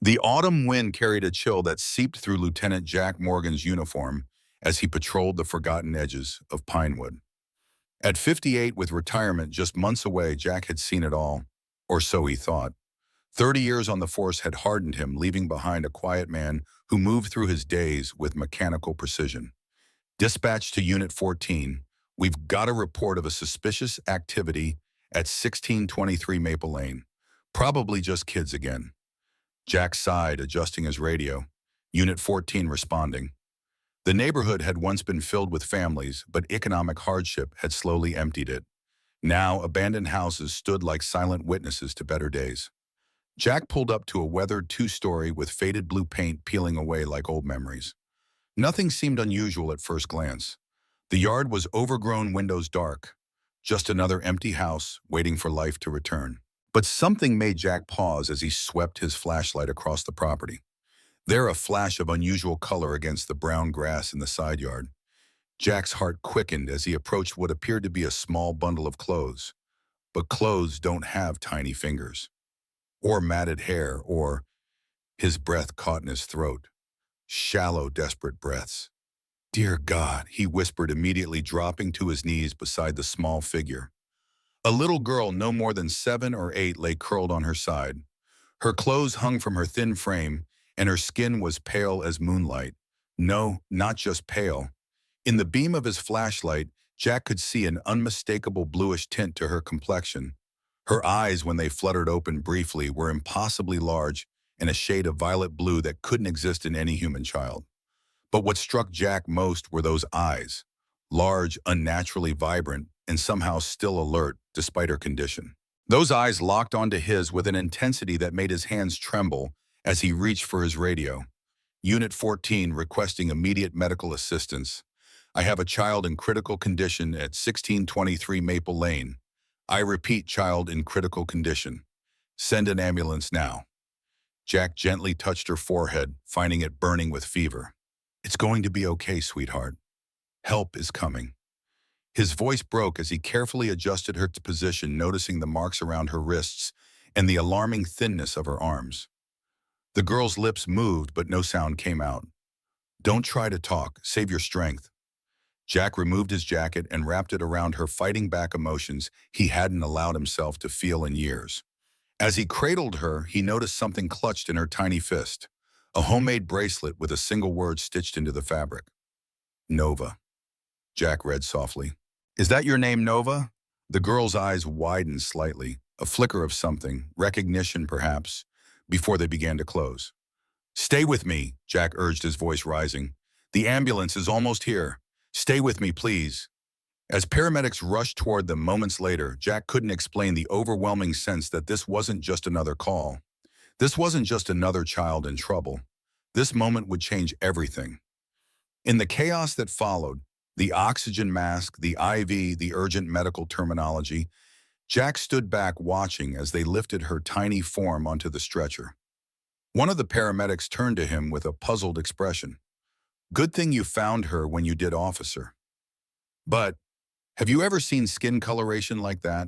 The autumn wind carried a chill that seeped through Lieutenant Jack Morgan's uniform as he patrolled the forgotten edges of Pinewood. At 58, with retirement just months away, Jack had seen it all, or so he thought. 30 years on the force had hardened him, leaving behind a quiet man who moved through his days with mechanical precision. Dispatch to Unit 14, we've got a report of a suspicious activity at 1623 Maple Lane. Probably just kids again. Jack sighed, adjusting his radio. Unit 14 responding. The neighborhood had once been filled with families, but economic hardship had slowly emptied it. Now, abandoned houses stood like silent witnesses to better days. Jack pulled up to a weathered two-story with faded blue paint peeling away like old memories. Nothing seemed unusual at first glance. The yard was overgrown, windows dark. Just another empty house waiting for life to return. But something made Jack pause as he swept his flashlight across the property. There, a flash of unusual color against the brown grass in the side yard. Jack's heart quickened as he approached what appeared to be a small bundle of clothes. But clothes don't have tiny fingers. Or matted hair, or his breath caught in his throat. Shallow, desperate breaths. Dear God, he whispered, immediately dropping to his knees beside the small figure. A little girl no more than 7 or 8 lay curled on her side. Her clothes hung from her thin frame, and her skin was pale as moonlight. No, not just pale. In the beam of his flashlight, Jack could see an unmistakable bluish tint to her complexion. Her eyes, when they fluttered open briefly, were impossibly large and a shade of violet blue that couldn't exist in any human child. But what struck Jack most were those eyes, large, unnaturally vibrant, and somehow still alert despite her condition. Those eyes locked onto his with an intensity that made his hands tremble as he reached for his radio. Unit 14 requesting immediate medical assistance. I have a child in critical condition at 1623 Maple Lane. I repeat, child in critical condition. Send an ambulance now. Jack gently touched her forehead, finding it burning with fever. It's going to be okay, sweetheart. Help is coming. His voice broke as he carefully adjusted her position, noticing the marks around her wrists and the alarming thinness of her arms. The girl's lips moved, but no sound came out. Don't try to talk. Save your strength. Jack removed his jacket and wrapped it around her, fighting back emotions he hadn't allowed himself to feel in years. As he cradled her, he noticed something clutched in her tiny fist, a homemade bracelet with a single word stitched into the fabric. Nova. Jack read softly. Is that your name, Nova? The girl's eyes widened slightly, a flicker of something, recognition perhaps, before they began to close. Stay with me, Jack urged, his voice rising. The ambulance is almost here. Stay with me, please. As paramedics rushed toward them moments later, Jack couldn't explain the overwhelming sense that this wasn't just another call. This wasn't just another child in trouble. This moment would change everything. In the chaos that followed, the oxygen mask, the IV, the urgent medical terminology, Jack stood back watching as they lifted her tiny form onto the stretcher. One of the paramedics turned to him with a puzzled expression. Good thing you found her when you did, officer. But have you ever seen skin coloration like that?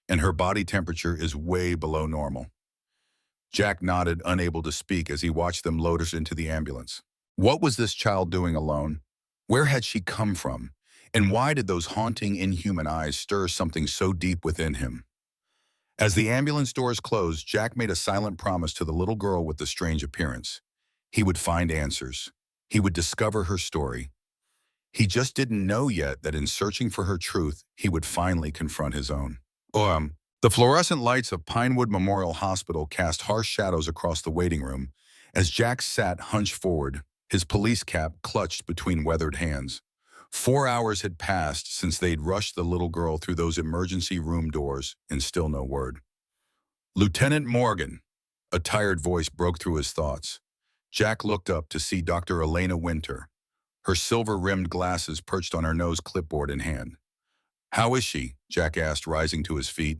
And her body temperature is way below normal. Jack nodded, unable to speak, as he watched them load her into the ambulance. What was this child doing alone? Where had she come from? And why did those haunting, inhuman eyes stir something so deep within him? As the ambulance doors closed, Jack made a silent promise to the little girl with the strange appearance. He would find answers. He would discover her story. He just didn't know yet that in searching for her truth, he would finally confront his own. The fluorescent lights of Pinewood Memorial Hospital cast harsh shadows across the waiting room as Jack sat hunched forward, his police cap clutched between weathered hands. 4 hours had passed since they'd rushed the little girl through those emergency room doors, and still no word. Lieutenant Morgan, a tired voice broke through his thoughts. Jack looked up to see Dr. Elena Winter, her silver-rimmed glasses perched on her nose, clipboard in hand. How is she? Jack asked, rising to his feet.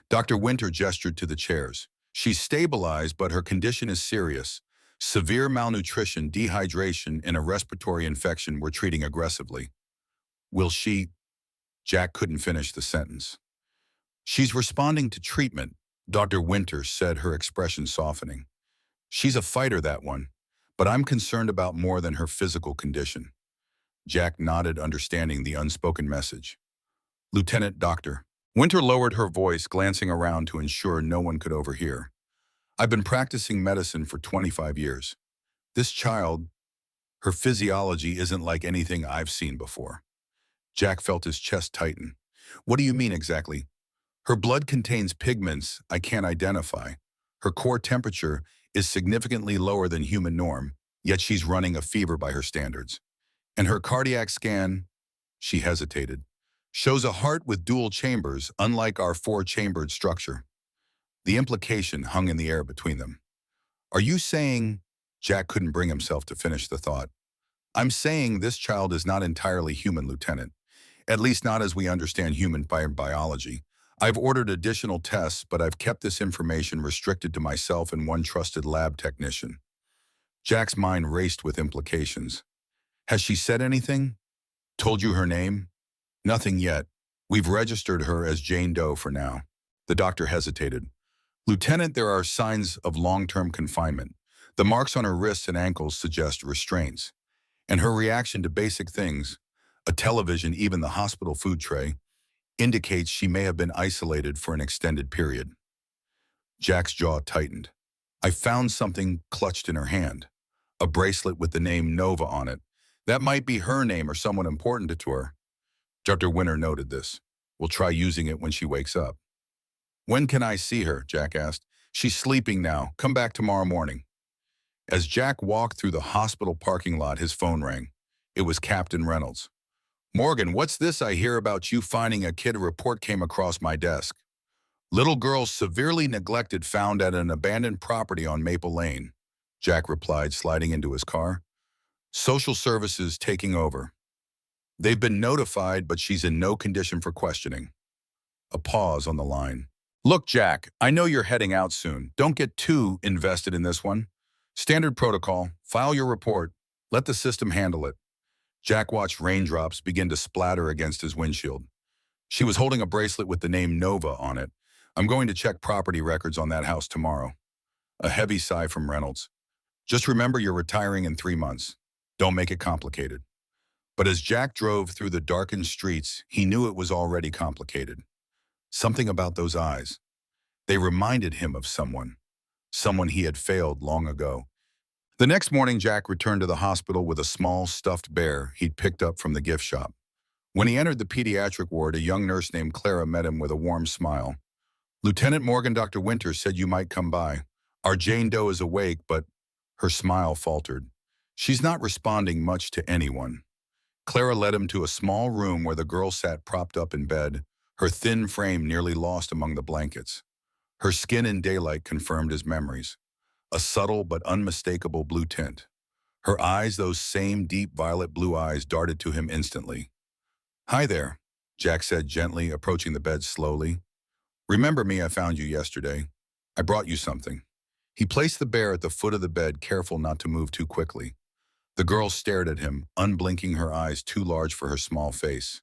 Dr. Winter gestured to the chairs. She's stabilized, but her condition is serious. Severe malnutrition, dehydration, and a respiratory infection we're treating aggressively. Will she? Jack couldn't finish the sentence. She's responding to treatment, Dr. Winter said, her expression softening. She's a fighter, that one. But I'm concerned about more than her physical condition. Jack nodded, understanding the unspoken message. Lieutenant Doctor. Winter lowered her voice, glancing around to ensure no one could overhear. I've been practicing medicine for 25 years. This child, her physiology isn't like anything I've seen before. Jack felt his chest tighten. What do you mean exactly? Her blood contains pigments I can't identify. Her core temperature is significantly lower than human norm, yet she's running a fever by her standards. And her cardiac scan, she hesitated, shows a heart with dual chambers, unlike our four-chambered structure. The implication hung in the air between them. Are you saying... Jack couldn't bring himself to finish the thought. I'm saying this child is not entirely human, Lieutenant. At least not as we understand human biology. I've ordered additional tests, but I've kept this information restricted to myself and one trusted lab technician. Jack's mind raced with implications. Has she said anything? Told you her name? Nothing yet. We've registered her as Jane Doe for now. The doctor hesitated. Lieutenant, there are signs of long-term confinement. The marks on her wrists and ankles suggest restraints. And her reaction to basic things, a television, even the hospital food tray, indicates she may have been isolated for an extended period. Jack's jaw tightened. I found something clutched in her hand. A bracelet with the name Nova on it. That might be her name or someone important to her. Dr. Winter noted this. We'll try using it when she wakes up. When can I see her? Jack asked. She's sleeping now. Come back tomorrow morning. As Jack walked through the hospital parking lot, his phone rang. It was Captain Reynolds. Morgan, what's this I hear about you finding a kid? A report came across my desk. Little girl severely neglected found at an abandoned property on Maple Lane, Jack replied, sliding into his car. Social services taking over. They've been notified, but she's in no condition for questioning. A pause on the line. Look, Jack, I know you're heading out soon. Don't get too invested in this one. Standard protocol. File your report. Let the system handle it. Jack watched raindrops begin to splatter against his windshield. She was holding a bracelet with the name Nova on it. I'm going to check property records on that house tomorrow. A heavy sigh from Reynolds. Just remember you're retiring in 3 months. Don't make it complicated. But as Jack drove through the darkened streets, he knew it was already complicated. Something about those eyes. They reminded him of someone he had failed long ago. The next morning, Jack returned to the hospital with a small stuffed bear he'd picked up from the gift shop. When he entered the pediatric ward, a young nurse named Clara met him with a warm smile. Lieutenant Morgan, Dr. Winter said you might come by. Our Jane Doe is awake, but her smile faltered. She's not responding much to anyone. Clara led him to a small room where the girl sat propped up in bed, her thin frame nearly lost among the blankets. Her skin in daylight confirmed his memories. A subtle but unmistakable blue tint. Her eyes, those same deep violet blue eyes, darted to him instantly. Hi there, Jack said gently, approaching the bed slowly. Remember me? I found you yesterday. I brought you something. He placed the bear at the foot of the bed, careful not to move too quickly. The girl stared at him, unblinking, her eyes too large for her small face.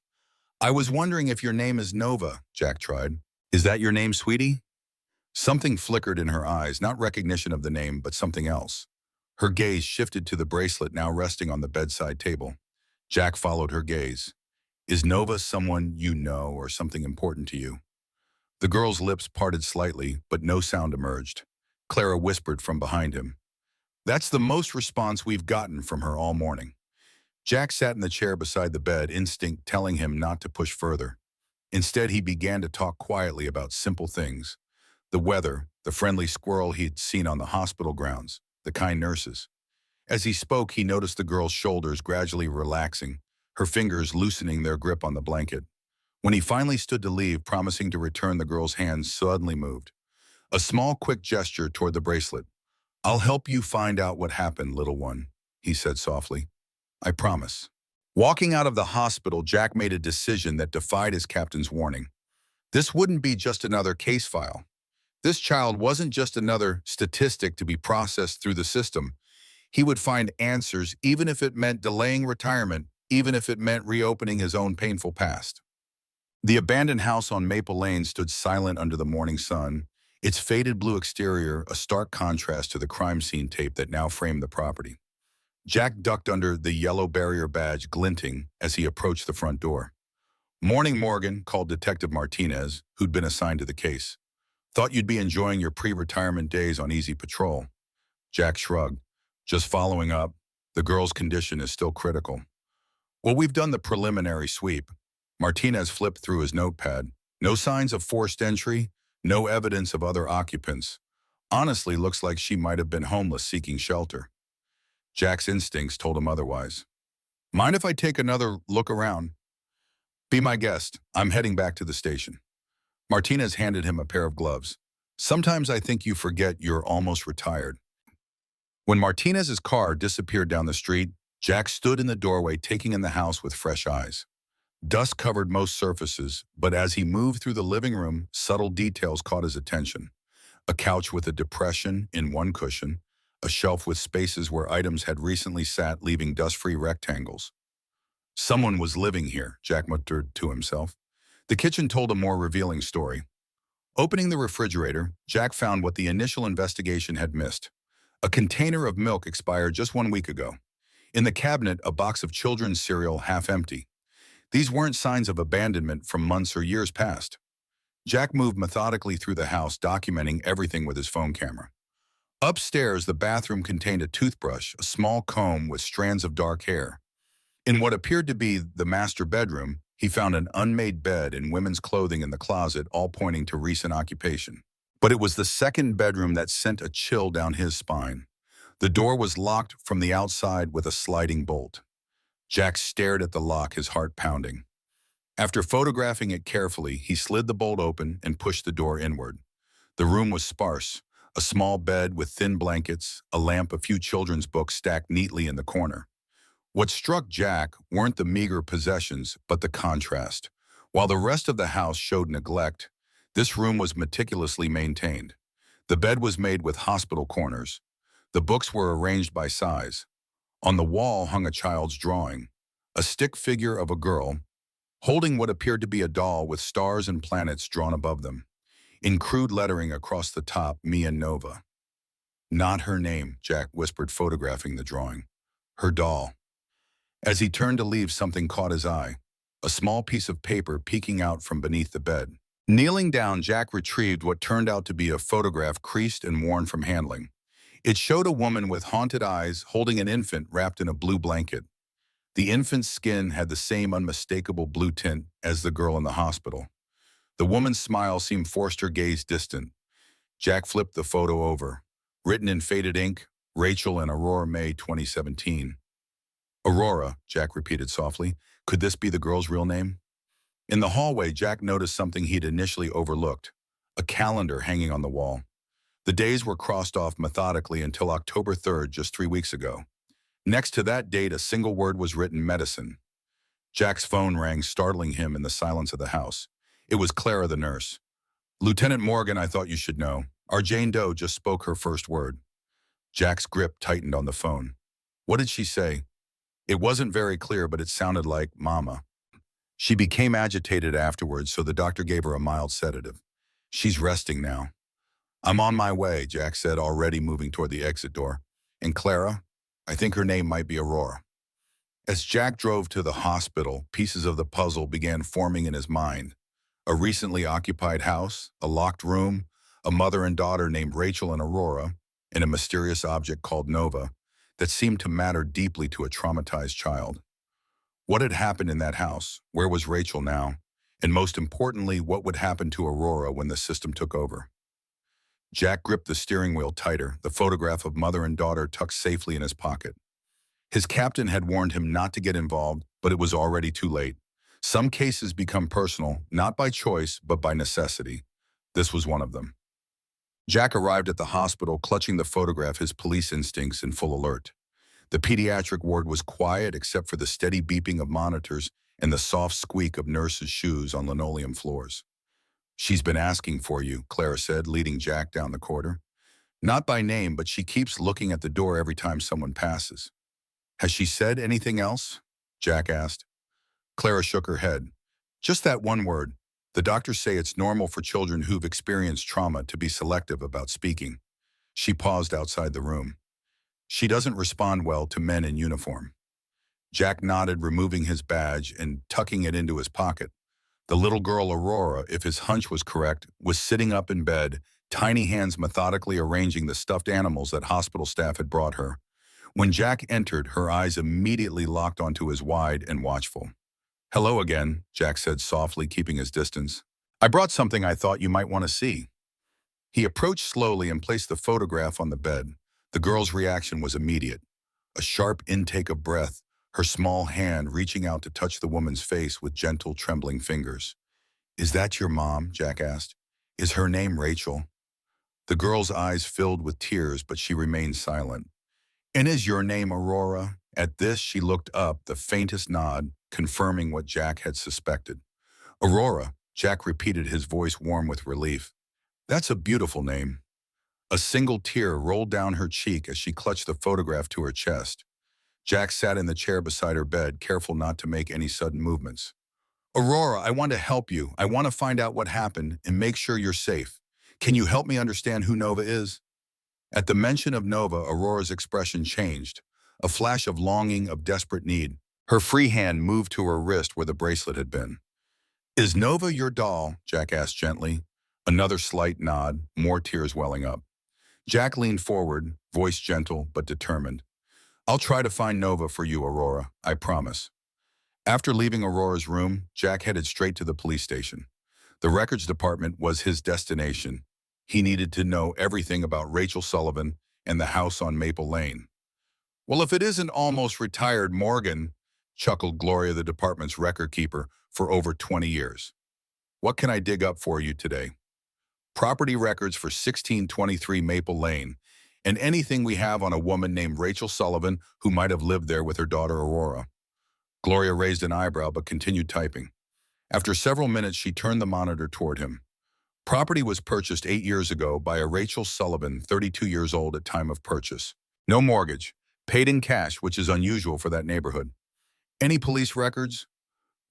I was wondering if your name is Nova, Jack tried. Is that your name, sweetie? Something flickered in her eyes, not recognition of the name, but something else. Her gaze shifted to the bracelet now resting on the bedside table. Jack followed her gaze. Is Nova someone you know or something important to you? The girl's lips parted slightly, but no sound emerged. Clara whispered from behind him. That's the most response we've gotten from her all morning. Jack sat in the chair beside the bed, instinct telling him not to push further. Instead, he began to talk quietly about simple things. The weather, the friendly squirrel he'd seen on the hospital grounds, the kind nurses. As he spoke, he noticed the girl's shoulders gradually relaxing, her fingers loosening their grip on the blanket. When he finally stood to leave, promising to return, the girl's hands suddenly moved. A small, quick gesture toward the bracelet. I'll help you find out what happened, little one, he said softly. I promise. Walking out of the hospital, Jack made a decision that defied his captain's warning. This wouldn't be just another case file. This child wasn't just another statistic to be processed through the system. He would find answers, even if it meant delaying retirement, even if it meant reopening his own painful past. The abandoned house on Maple Lane stood silent under the morning sun, its faded blue exterior a stark contrast to the crime scene tape that now framed the property. Jack ducked under the yellow barrier badge glinting as he approached the front door. "Morning, Morgan," called Detective Martinez, who'd been assigned to the case. "Thought you'd be enjoying your pre-retirement days on easy patrol." Jack shrugged. "Just following up. The girl's condition is still critical." "Well, we've done the preliminary sweep." Martinez flipped through his notepad. "No signs of forced entry, no evidence of other occupants. Honestly, looks like she might have been homeless seeking shelter." Jack's instincts told him otherwise. "Mind if I take another look around?" "Be my guest. I'm heading back to the station." Martinez handed him a pair of gloves. "Sometimes I think you forget you're almost retired." When Martinez's car disappeared down the street, Jack stood in the doorway taking in the house with fresh eyes. Dust covered most surfaces, but as he moved through the living room, subtle details caught his attention. A couch with a depression in one cushion, a shelf with spaces where items had recently sat leaving dust-free rectangles. Someone was living here, Jack muttered to himself. The kitchen told a more revealing story. Opening the refrigerator, Jack found what the initial investigation had missed. A container of milk expired just 1 week ago. In the cabinet, a box of children's cereal half empty. These weren't signs of abandonment from months or years past. Jack moved methodically through the house, documenting everything with his phone camera. Upstairs, the bathroom contained a toothbrush, a small comb with strands of dark hair. In what appeared to be the master bedroom, he found an unmade bed and women's clothing in the closet, all pointing to recent occupation. But it was the second bedroom that sent a chill down his spine. The door was locked from the outside with a sliding bolt. Jack stared at the lock, his heart pounding. After photographing it carefully, he slid the bolt open and pushed the door inward. The room was sparse, a small bed with thin blankets, a lamp, a few children's books stacked neatly in the corner. What struck Jack weren't the meager possessions, but the contrast. While the rest of the house showed neglect, this room was meticulously maintained. The bed was made with hospital corners. The books were arranged by size. On the wall hung a child's drawing, a stick figure of a girl, holding what appeared to be a doll with stars and planets drawn above them. In crude lettering across the top, Mia Nova. "Not her name," Jack whispered, photographing the drawing. "Her doll." As he turned to leave, something caught his eye, a small piece of paper peeking out from beneath the bed. Kneeling down, Jack retrieved what turned out to be a photograph creased and worn from handling. It showed a woman with haunted eyes holding an infant wrapped in a blue blanket. The infant's skin had the same unmistakable blue tint as the girl in the hospital. The woman's smile seemed forced, her gaze distant. Jack flipped the photo over. Written in faded ink, "Rachel and Aurora, May 2017. "Aurora," Jack repeated softly. Could this be the girl's real name? In the hallway, Jack noticed something he'd initially overlooked, a calendar hanging on the wall. The days were crossed off methodically until October 3rd, just 3 weeks ago. Next to that date, a single word was written: medicine. Jack's phone rang, startling him in the silence of the house. It was Clara, the nurse. "Lieutenant Morgan, I thought you should know. Our Jane Doe just spoke her first word." Jack's grip tightened on the phone. "What did she say?" It wasn't very clear, but it sounded like "Mama." She became agitated afterwards, so the doctor gave her a mild sedative. "She's resting now." "I'm on my way," Jack said, already moving toward the exit door. "And Clara? I think her name might be Aurora." As Jack drove to the hospital, pieces of the puzzle began forming in his mind. A recently occupied house, a locked room, a mother and daughter named Rachel and Aurora, and a mysterious object called Nova that seemed to matter deeply to a traumatized child. What had happened in that house? Where was Rachel now? And most importantly, what would happen to Aurora when the system took over? Jack gripped the steering wheel tighter, the photograph of mother and daughter tucked safely in his pocket. His captain had warned him not to get involved, but it was already too late. Some cases become personal, not by choice, but by necessity. This was one of them. Jack arrived at the hospital, clutching the photograph, his police instincts in full alert. The pediatric ward was quiet except for the steady beeping of monitors and the soft squeak of nurses' shoes on linoleum floors. "She's been asking for you," Clara said, leading Jack down the corridor. "Not by name, but she keeps looking at the door every time someone passes." "Has she said anything else?" Jack asked. Clara shook her head. "Just that one word, The doctors say it's normal for children who've experienced trauma to be selective about speaking. She paused outside the room. She doesn't respond well to men in uniform. Jack nodded, removing his badge and tucking it into his pocket. The little girl Aurora, if his hunch was correct, was sitting up in bed, tiny hands methodically arranging the stuffed animals that hospital staff had brought her. When Jack entered, her eyes immediately locked onto his, wide and watchful. "Hello again," Jack said softly, keeping his distance. "I brought something I thought you might want to see." He approached slowly and placed the photograph on the bed. The girl's reaction was immediate. A sharp intake of breath, her small hand reaching out to touch the woman's face with gentle, trembling fingers. "Is that your mom?" Jack asked. "Is her name Rachel?" The girl's eyes filled with tears, but she remained silent. "And is your name Aurora?" At this, she looked up, the faintest nod, confirming what Jack had suspected. "Aurora," Jack repeated, his voice warm with relief. "That's a beautiful name." A single tear rolled down her cheek as she clutched the photograph to her chest. Jack sat in the chair beside her bed, careful not to make any sudden movements. "Aurora, I want to help you. I want to find out what happened and make sure you're safe. Can you help me understand who Nova is?" At the mention of Nova, Aurora's expression changed, a flash of longing, of desperate need. Her free hand moved to her wrist where the bracelet had been. "Is Nova your doll?" Jack asked gently. Another slight nod, more tears welling up. Jack leaned forward, voice gentle but determined. "I'll try to find Nova for you, Aurora, I promise." After leaving Aurora's room, Jack headed straight to the police station. The records department was his destination. He needed to know everything about Rachel Sullivan and the house on Maple Lane. "Well, if it isn't almost retired Morgan," chuckled Gloria, the department's record keeper for over 20 years. "What can I dig up for you today?" "Property records for 1623 Maple Lane, and anything we have on a woman named Rachel Sullivan who might have lived there with her daughter Aurora." Gloria raised an eyebrow but continued typing. After several minutes, she turned the monitor toward him. "Property was purchased 8 years ago by a Rachel Sullivan, 32 years old at time of purchase. No mortgage. Paid in cash, which is unusual for that neighborhood." "Any police records?"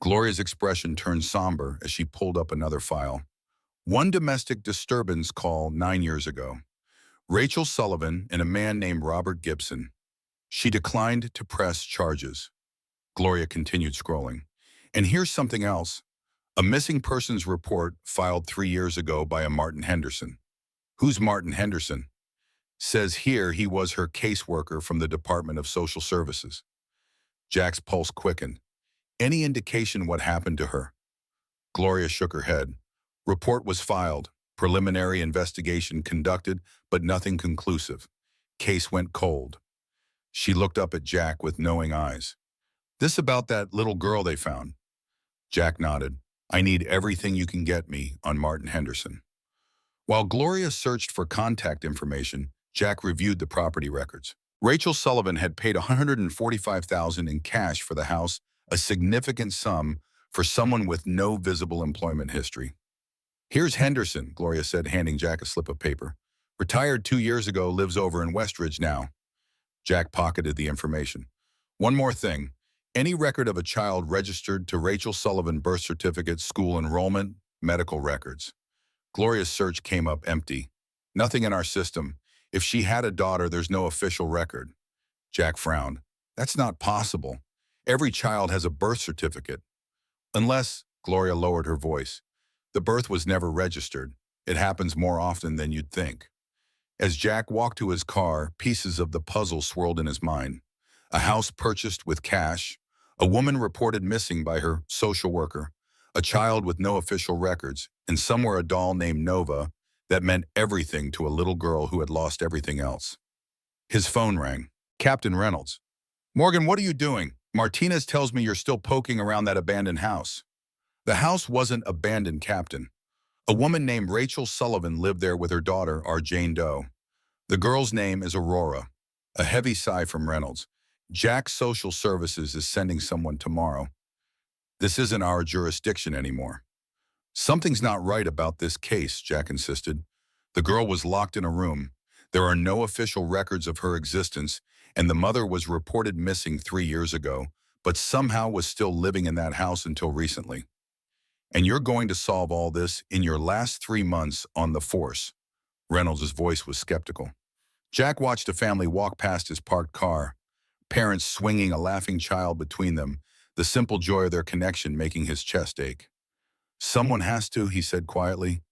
Gloria's expression turned somber as she pulled up another file. "One domestic disturbance call 9 years ago. Rachel Sullivan and a man named Robert Gibson. She declined to press charges." Gloria continued scrolling. "And here's something else. A missing persons report filed 3 years ago by a Martin Henderson." "Who's Martin Henderson?" "Says here he was her caseworker from the Department of Social Services." Jack's pulse quickened. "Any indication what happened to her?" Gloria shook her head. "Report was filed. Preliminary investigation conducted, but nothing conclusive. Case went cold." She looked up at Jack with knowing eyes. "This about that little girl they found?" Jack nodded. "I need everything you can get me on Martin Henderson." While Gloria searched for contact information, Jack reviewed the property records. Rachel Sullivan had paid $145,000 in cash for the house, a significant sum for someone with no visible employment history. "Here's Henderson," Gloria said, handing Jack a slip of paper. "Retired 2 years ago, lives over in Westridge now." Jack pocketed the information. "One more thing. Any record of a child registered to Rachel Sullivan, birth certificate, school enrollment, medical records?" Gloria's search came up empty. "Nothing in our system. If she had a daughter, there's no official record." Jack frowned. "That's not possible. Every child has a birth certificate." "Unless," Gloria lowered her voice, "the birth was never registered. It happens more often than you'd think." As Jack walked to his car, pieces of the puzzle swirled in his mind. A house purchased with cash, a woman reported missing by her social worker, a child with no official records, and somewhere a doll named Nova that meant everything to a little girl who had lost everything else. His phone rang. "Captain Reynolds." "Morgan, what are you doing? Martinez tells me you're still poking around that abandoned house." "The house wasn't abandoned, Captain. A woman named Rachel Sullivan lived there with her daughter, our Jane Doe. The girl's name is Aurora." A heavy sigh from Reynolds. "Jack's Social Services is sending someone tomorrow." "This isn't our jurisdiction anymore." "Something's not right about this case," Jack insisted. "The girl was locked in a room. There are no official records of her existence, and the mother was reported missing 3 years ago, but somehow was still living in that house until recently." And you're going to solve all this in your last 3 months on the force. Reynolds' voice was skeptical. Jack watched a family walk past his parked car, parents swinging a laughing child between them, the simple joy of their connection making his chest ache. Someone has to, he said quietly.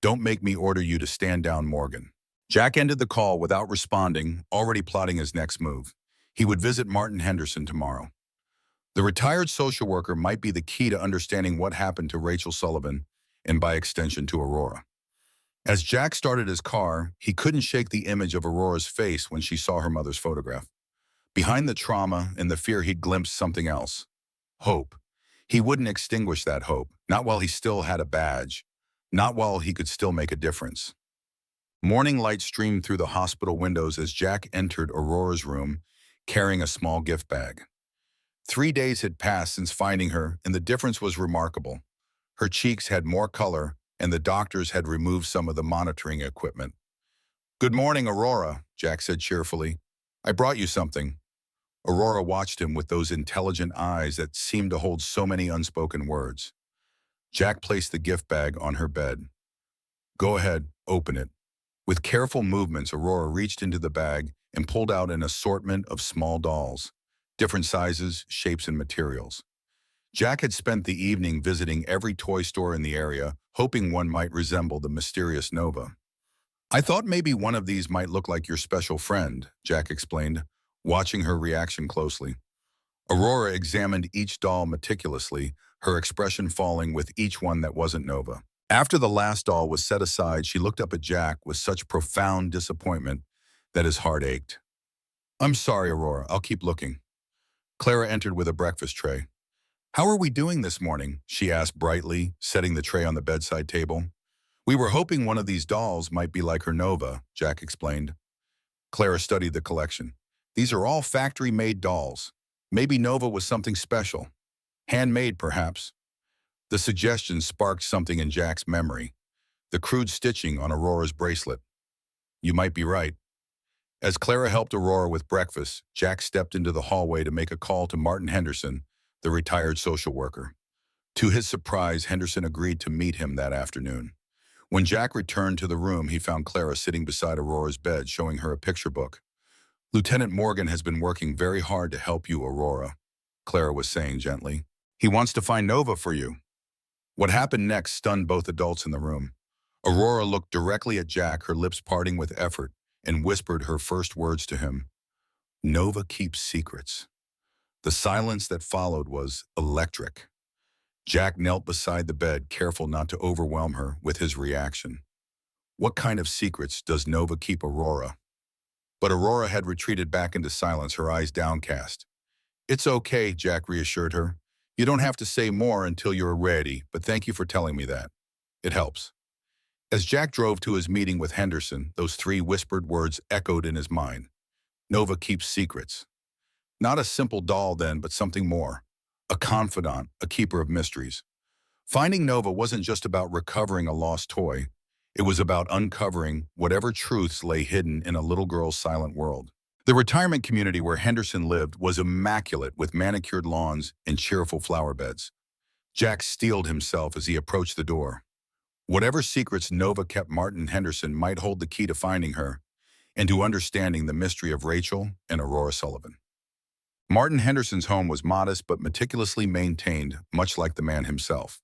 Don't make me order you to stand down, Morgan. Jack ended the call without responding, already plotting his next move. He would visit Martin Henderson tomorrow. The retired social worker might be the key to understanding what happened to Rachel Sullivan, and by extension to Aurora. As Jack started his car, he couldn't shake the image of Aurora's face when she saw her mother's photograph. Behind the trauma and the fear, he'd glimpsed something else. Hope. He wouldn't extinguish that hope, not while he still had a badge, not while he could still make a difference. Morning light streamed through the hospital windows as Jack entered Aurora's room, carrying a small gift bag. 3 days had passed since finding her, and the difference was remarkable. Her cheeks had more color, and the doctors had removed some of the monitoring equipment. Good morning, Aurora, Jack said cheerfully. I brought you something. Aurora watched him with those intelligent eyes that seemed to hold so many unspoken words. Jack placed the gift bag on her bed. Go ahead, open it. With careful movements, Aurora reached into the bag and pulled out an assortment of small dolls, different sizes, shapes, and materials. Jack had spent the evening visiting every toy store in the area, hoping one might resemble the mysterious Nova. I thought maybe one of these might look like your special friend, Jack explained, watching her reaction closely. Aurora examined each doll meticulously, her expression falling with each one that wasn't Nova. After the last doll was set aside, she looked up at Jack with such profound disappointment that his heart ached. I'm sorry, Aurora, I'll keep looking. Clara entered with a breakfast tray. How are we doing this morning? She asked brightly, setting the tray on the bedside table. We were hoping one of these dolls might be like her Nova, Jack explained. Clara studied the collection. These are all factory-made dolls. Maybe Nova was something special. Handmade, perhaps. The suggestion sparked something in Jack's memory. The crude stitching on Aurora's bracelet. You might be right. As Clara helped Aurora with breakfast, Jack stepped into the hallway to make a call to Martin Henderson, the retired social worker. To his surprise, Henderson agreed to meet him that afternoon. When Jack returned to the room, he found Clara sitting beside Aurora's bed, showing her a picture book. Lieutenant Morgan has been working very hard to help you, Aurora, Clara was saying gently. He wants to find Nova for you. What happened next stunned both adults in the room. Aurora looked directly at Jack, her lips parting with effort, and whispered her first words to him. Nova keeps secrets. The silence that followed was electric. Jack knelt beside the bed, careful not to overwhelm her with his reaction. What kind of secrets does Nova keep, Aurora? But Aurora had retreated back into silence, her eyes downcast. It's okay, Jack reassured her. You don't have to say more until you're ready, but thank you for telling me that. It helps. As Jack drove to his meeting with Henderson, those 3 whispered words echoed in his mind. Nova keeps secrets. Not a simple doll then, but something more. A confidant, a keeper of mysteries. Finding Nova wasn't just about recovering a lost toy. It was about uncovering whatever truths lay hidden in a little girl's silent world. The retirement community where Henderson lived was immaculate with manicured lawns and cheerful flower beds. Jack steeled himself as he approached the door. Whatever secrets Nova kept, Martin Henderson might hold the key to finding her and to understanding the mystery of Rachel and Aurora Sullivan. Martin Henderson's home was modest but meticulously maintained, much like the man himself.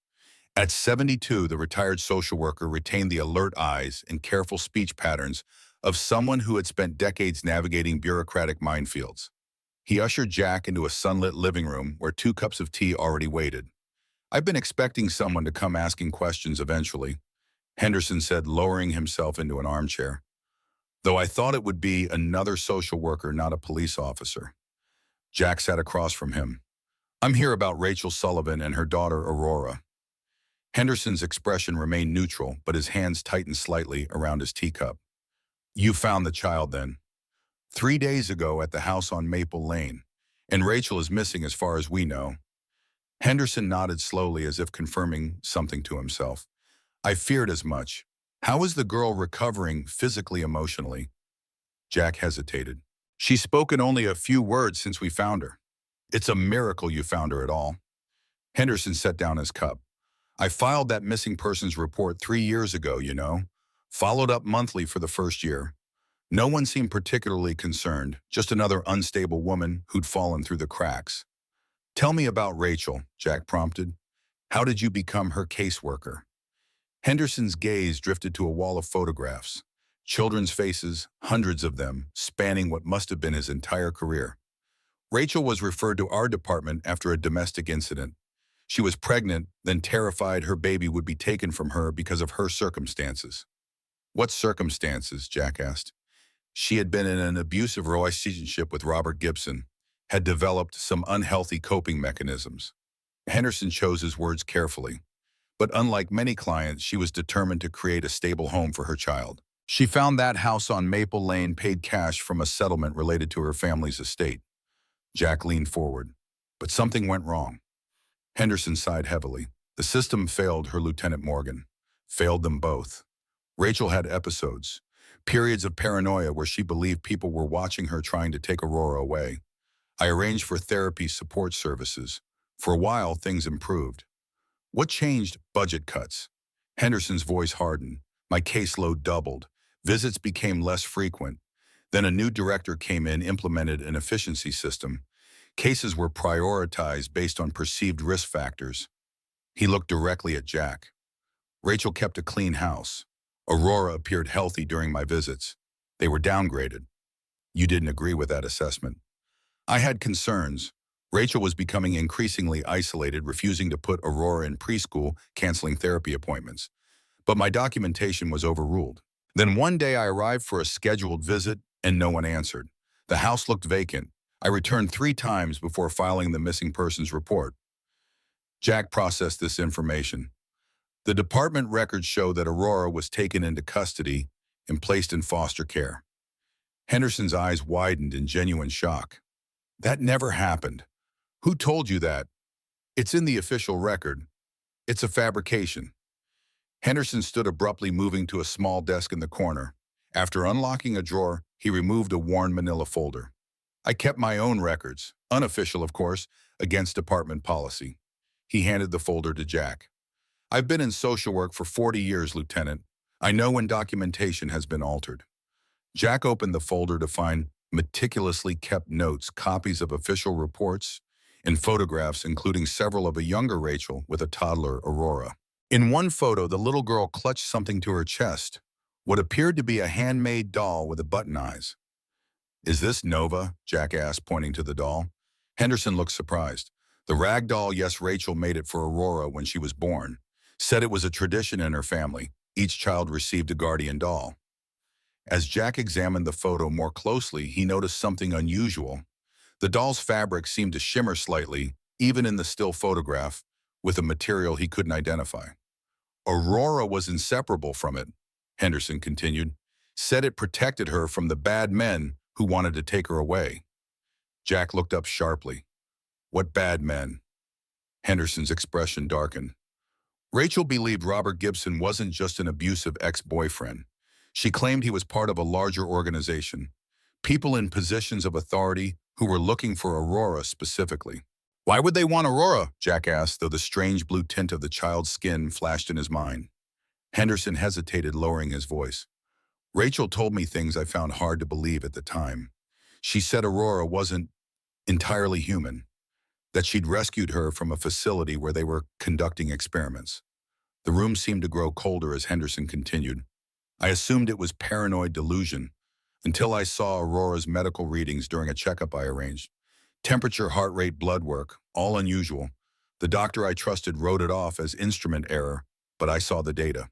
At 72, the retired social worker retained the alert eyes and careful speech patterns of someone who had spent decades navigating bureaucratic minefields. He ushered Jack into a sunlit living room where 2 cups of tea already waited. I've been expecting someone to come asking questions eventually, Henderson said, lowering himself into an armchair. Though I thought it would be another social worker, not a police officer. Jack sat across from him. I'm here about Rachel Sullivan and her daughter, Aurora. Henderson's expression remained neutral, but his hands tightened slightly around his teacup. You found the child then. 3 days ago at the house on Maple Lane, and Rachel is missing as far as we know. Henderson nodded slowly as if confirming something to himself. I feared as much. How is the girl recovering physically, emotionally? Jack hesitated. She's spoken only a few words since we found her. It's a miracle you found her at all. Henderson set down his cup. I filed that missing persons report 3 years ago, you know. Followed up monthly for the first year. No one seemed particularly concerned, just another unstable woman who'd fallen through the cracks. Tell me about Rachel, Jack prompted. How did you become her caseworker? Henderson's gaze drifted to a wall of photographs. Children's faces, hundreds of them, spanning what must have been his entire career. Rachel was referred to our department after a domestic incident. She was pregnant, then terrified her baby would be taken from her because of her circumstances. What circumstances? Jack asked. She had been in an abusive relationship with Robert Gibson, had developed some unhealthy coping mechanisms. Henderson chose his words carefully. But unlike many clients, she was determined to create a stable home for her child. She found that house on Maple Lane, paid cash from a settlement related to her family's estate. Jack leaned forward. But something went wrong. Henderson sighed heavily. The system failed her, Lieutenant Morgan. Failed them both. Rachel had episodes, periods of paranoia where she believed people were watching her trying to take Aurora away. I arranged for therapy support services. For a while, things improved. What changed? Budget cuts. Henderson's voice hardened. My caseload doubled. Visits became less frequent. Then a new director came in, implemented an efficiency system. Cases were prioritized based on perceived risk factors. He looked directly at Jack. Rachel kept a clean house. Aurora appeared healthy during my visits. They were downgraded. You didn't agree with that assessment. I had concerns. Rachel was becoming increasingly isolated, refusing to put Aurora in preschool, canceling therapy appointments. But my documentation was overruled. Then one day I arrived for a scheduled visit and no one answered. The house looked vacant. I returned 3 times before filing the missing persons report. Jack processed this information. The department records show that Aurora was taken into custody and placed in foster care. Henderson's eyes widened in genuine shock. That never happened. Who told you that? It's in the official record. It's a fabrication. Henderson stood abruptly, moving to a small desk in the corner. After unlocking a drawer, he removed a worn manila folder. I kept my own records, unofficial of course, against department policy. He handed the folder to Jack. I've been in social work for 40 years, Lieutenant. I know when documentation has been altered. Jack opened the folder to find meticulously kept notes, copies of official reports, and photographs, including several of a younger Rachel with a toddler, Aurora. In one photo, the little girl clutched something to her chest, what appeared to be a handmade doll with button eyes. Is this Nova? Jack asked, pointing to the doll. Henderson looked surprised. The rag doll, yes, Rachel made it for Aurora when she was born. Said it was a tradition in her family. Each child received a guardian doll. As Jack examined the photo more closely, he noticed something unusual. The doll's fabric seemed to shimmer slightly, even in the still photograph, with a material he couldn't identify. Aurora was inseparable from it, Henderson continued. Said it protected her from the bad men who wanted to take her away. Jack looked up sharply. What bad men? Henderson's expression darkened. Rachel believed Robert Gibson wasn't just an abusive ex-boyfriend. She claimed he was part of a larger organization, people in positions of authority who were looking for Aurora specifically. Why would they want Aurora? Jack asked, though the strange blue tint of the child's skin flashed in his mind. Henderson hesitated, lowering his voice. Rachel told me things I found hard to believe at the time. She said Aurora wasn't entirely human, that she'd rescued her from a facility where they were conducting experiments. The room seemed to grow colder as Henderson continued. I assumed it was paranoid delusion until I saw Aurora's medical readings during a checkup I arranged. Temperature, heart rate, blood work, all unusual. The doctor I trusted wrote it off as instrument error, but I saw the data.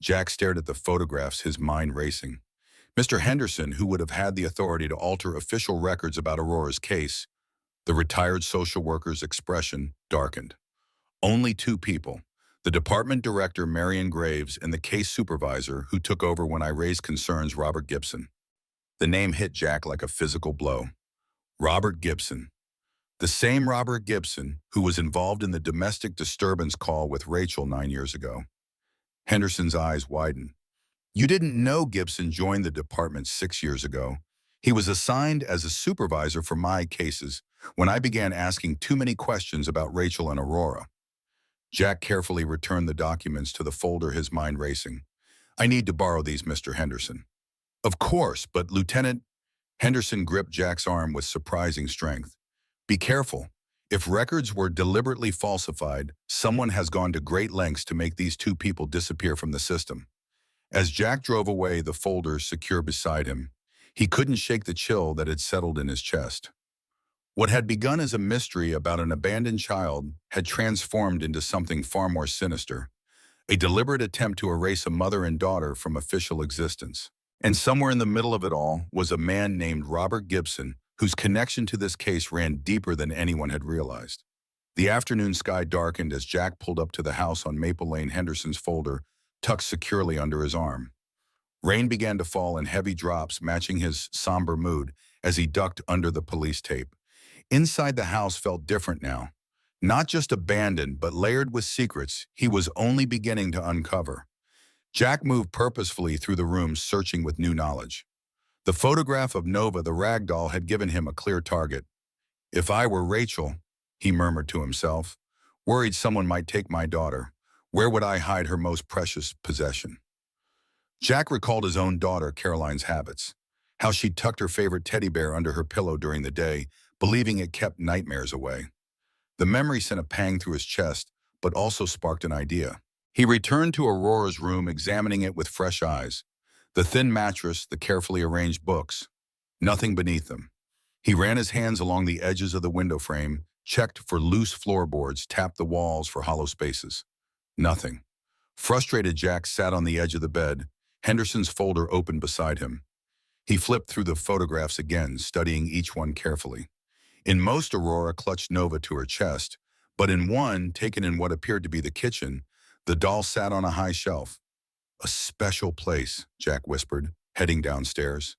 Jack stared at the photographs, his mind racing. Mr. Henderson, who would have had the authority to alter official records about Aurora's case, the retired social worker's expression darkened. Only 2 people, the department director, Marion Graves, and the case supervisor who took over when I raised concerns, Robert Gibson. The name hit Jack like a physical blow. Robert Gibson. The same Robert Gibson who was involved in the domestic disturbance call with Rachel 9 years ago. Henderson's eyes widened. You didn't know Gibson joined the department 6 years ago. He was assigned as a supervisor for my cases when I began asking too many questions about Rachel and Aurora. Jack carefully returned the documents to the folder, his mind racing. I need to borrow these, Mr. Henderson. Of course, but Lieutenant Henderson gripped Jack's arm with surprising strength. Be careful. If records were deliberately falsified, someone has gone to great lengths to make these two people disappear from the system. As Jack drove away, the folder secure beside him, he couldn't shake the chill that had settled in his chest. What had begun as a mystery about an abandoned child had transformed into something far more sinister, a deliberate attempt to erase a mother and daughter from official existence. And somewhere in the middle of it all was a man named Robert Gibson, whose connection to this case ran deeper than anyone had realized. The afternoon sky darkened as Jack pulled up to the house on Maple Lane, Henderson's folder tucked securely under his arm. Rain began to fall in heavy drops, matching his somber mood as he ducked under the police tape. Inside the house felt different now. Not just abandoned, but layered with secrets he was only beginning to uncover. Jack moved purposefully through the room, searching with new knowledge. The photograph of Nova, the rag doll, had given him a clear target. If I were Rachel, he murmured to himself, worried someone might take my daughter, where would I hide her most precious possession? Jack recalled his own daughter, Caroline's habits, how she tucked her favorite teddy bear under her pillow during the day, believing it kept nightmares away. The memory sent a pang through his chest, but also sparked an idea. He returned to Aurora's room, examining it with fresh eyes. The thin mattress, the carefully arranged books, nothing beneath them. He ran his hands along the edges of the window frame, checked for loose floorboards, tapped the walls for hollow spaces. Nothing. Frustrated, Jack sat on the edge of the bed, Henderson's folder open beside him. He flipped through the photographs again, studying each one carefully. In most, Aurora clutched Nova to her chest, but in one, taken in what appeared to be the kitchen, the doll sat on a high shelf. A special place, Jack whispered, heading downstairs.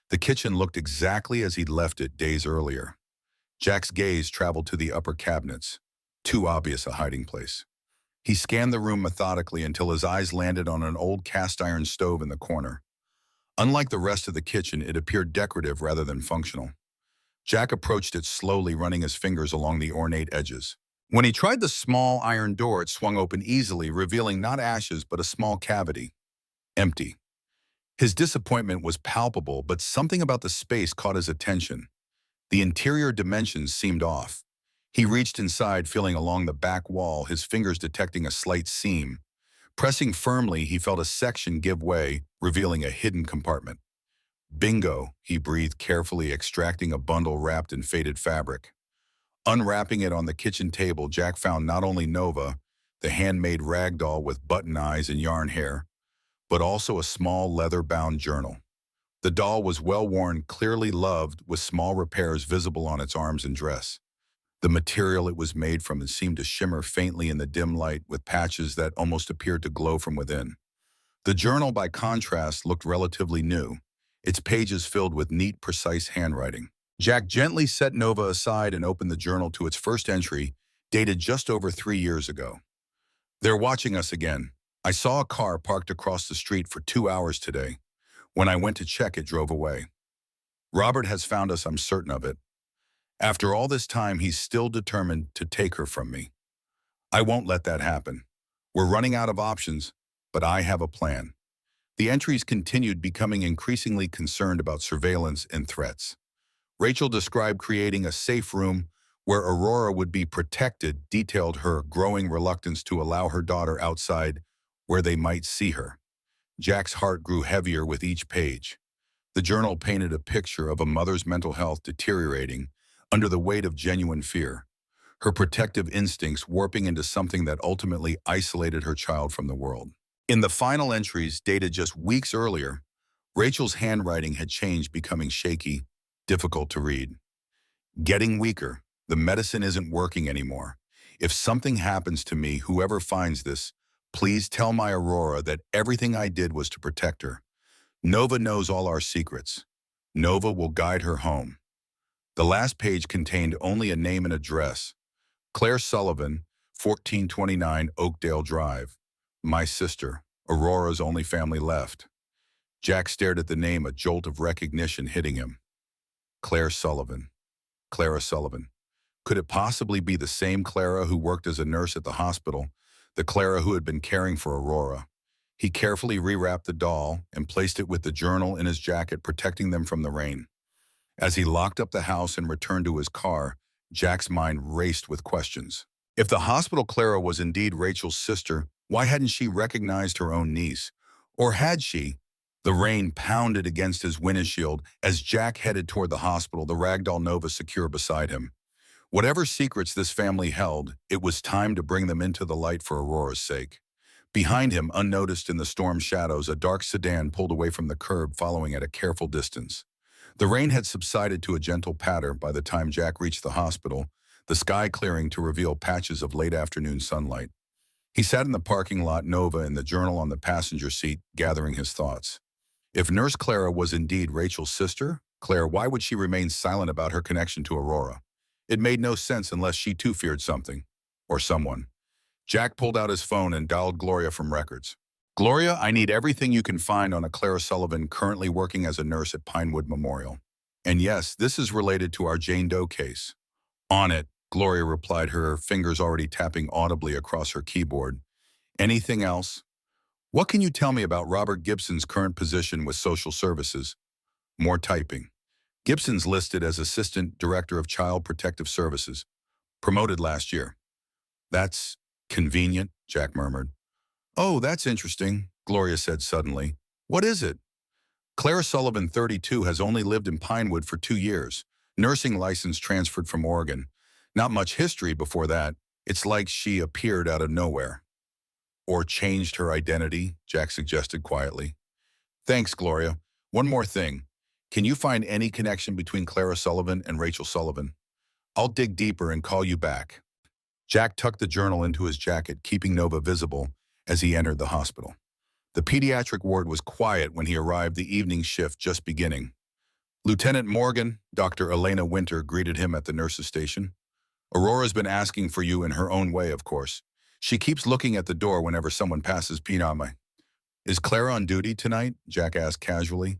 The kitchen looked exactly as he'd left it days earlier. Jack's gaze traveled to the upper cabinets. Too obvious a hiding place. He scanned the room methodically until his eyes landed on an old cast-iron stove in the corner. Unlike the rest of the kitchen, it appeared decorative rather than functional. Jack approached it slowly, running his fingers along the ornate edges. When he tried the small iron door, it swung open easily, revealing not ashes but a small cavity. Empty. His disappointment was palpable, but something about the space caught his attention. The interior dimensions seemed off. He reached inside, feeling along the back wall, his fingers detecting a slight seam. Pressing firmly, he felt a section give way, revealing a hidden compartment. Bingo, he breathed carefully, extracting a bundle wrapped in faded fabric. Unwrapping it on the kitchen table, Jack found not only Nova, the handmade rag doll with button eyes and yarn hair, but also a small leather-bound journal. The doll was well-worn, clearly loved, with small repairs visible on its arms and dress. The material it was made from seemed to shimmer faintly in the dim light, with patches that almost appeared to glow from within. The journal, by contrast, looked relatively new, its pages filled with neat, precise handwriting. Jack gently set Nova aside and opened the journal to its first entry, dated just over 3 years ago. They're watching us again. I saw a car parked across the street for 2 hours today. When I went to check, it drove away. Robert has found us, I'm certain of it. After all this time, he's still determined to take her from me. I won't let that happen. We're running out of options, but I have a plan. The entries continued, becoming increasingly concerned about surveillance and threats. Rachel described creating a safe room where Aurora would be protected, detailed her growing reluctance to allow her daughter outside where they might see her. Jack's heart grew heavier with each page. The journal painted a picture of a mother's mental health deteriorating under the weight of genuine fear, her protective instincts warping into something that ultimately isolated her child from the world. In the final entries, dated just weeks earlier, Rachel's handwriting had changed, becoming shaky, difficult to read. Getting weaker. The medicine isn't working anymore. If something happens to me, whoever finds this, please tell my Aurora that everything I did was to protect her. Nova knows all our secrets. Nova will guide her home. The last page contained only a name and address. Claire Sullivan, 1429 Oakdale Drive. My sister, Aurora's only family left. Jack stared at the name, a jolt of recognition hitting him. Claire Sullivan. Clara Sullivan. Could it possibly be the same Clara who worked as a nurse at the hospital, the Clara who had been caring for Aurora? He carefully rewrapped the doll and placed it with the journal in his jacket, protecting them from the rain. As he locked up the house and returned to his car, Jack's mind raced with questions. If the hospital Clara was indeed Rachel's sister, why hadn't she recognized her own niece? Or had she? The rain pounded against his windshield as Jack headed toward the hospital, the ragdoll Nova secure beside him. Whatever secrets this family held, it was time to bring them into the light for Aurora's sake. Behind him, unnoticed in the storm shadows, a dark sedan pulled away from the curb, following at a careful distance. The rain had subsided to a gentle patter by the time Jack reached the hospital, the sky clearing to reveal patches of late afternoon sunlight. He sat in the parking lot, Nova and the journal on the passenger seat, gathering his thoughts. If Nurse Clara was indeed Rachel's sister, why would she remain silent about her connection to Aurora? It made no sense unless she too feared something. Or someone. Jack pulled out his phone and dialed Gloria from records. Gloria, I need everything you can find on a Clara Sullivan currently working as a nurse at Pinewood Memorial. And yes, this is related to our Jane Doe case. On it, Gloria replied, her fingers already tapping audibly across her keyboard. Anything else? What can you tell me about Robert Gibson's current position with social services? More typing. Gibson's listed as Assistant Director of Child Protective Services, promoted last year. That's convenient, Jack murmured. Oh, that's interesting, Gloria said suddenly. What is it? Clara Sullivan, 32, has only lived in Pinewood for 2 years. Nursing license transferred from Oregon. Not much history before that. It's like she appeared out of nowhere. Or changed her identity, Jack suggested quietly. Thanks, Gloria. One more thing. Can you find any connection between Clara Sullivan and Rachel Sullivan? I'll dig deeper and call you back. Jack tucked the journal into his jacket, keeping Nova visible as he entered the hospital. The pediatric ward was quiet when he arrived, the evening shift just beginning. Lieutenant Morgan, Dr. Elena Winter, greeted him at the nurse's station. Aurora's been asking for you in her own way, of course. She keeps looking at the door whenever someone passes Piname. Is Clara on duty tonight? Jack asked casually.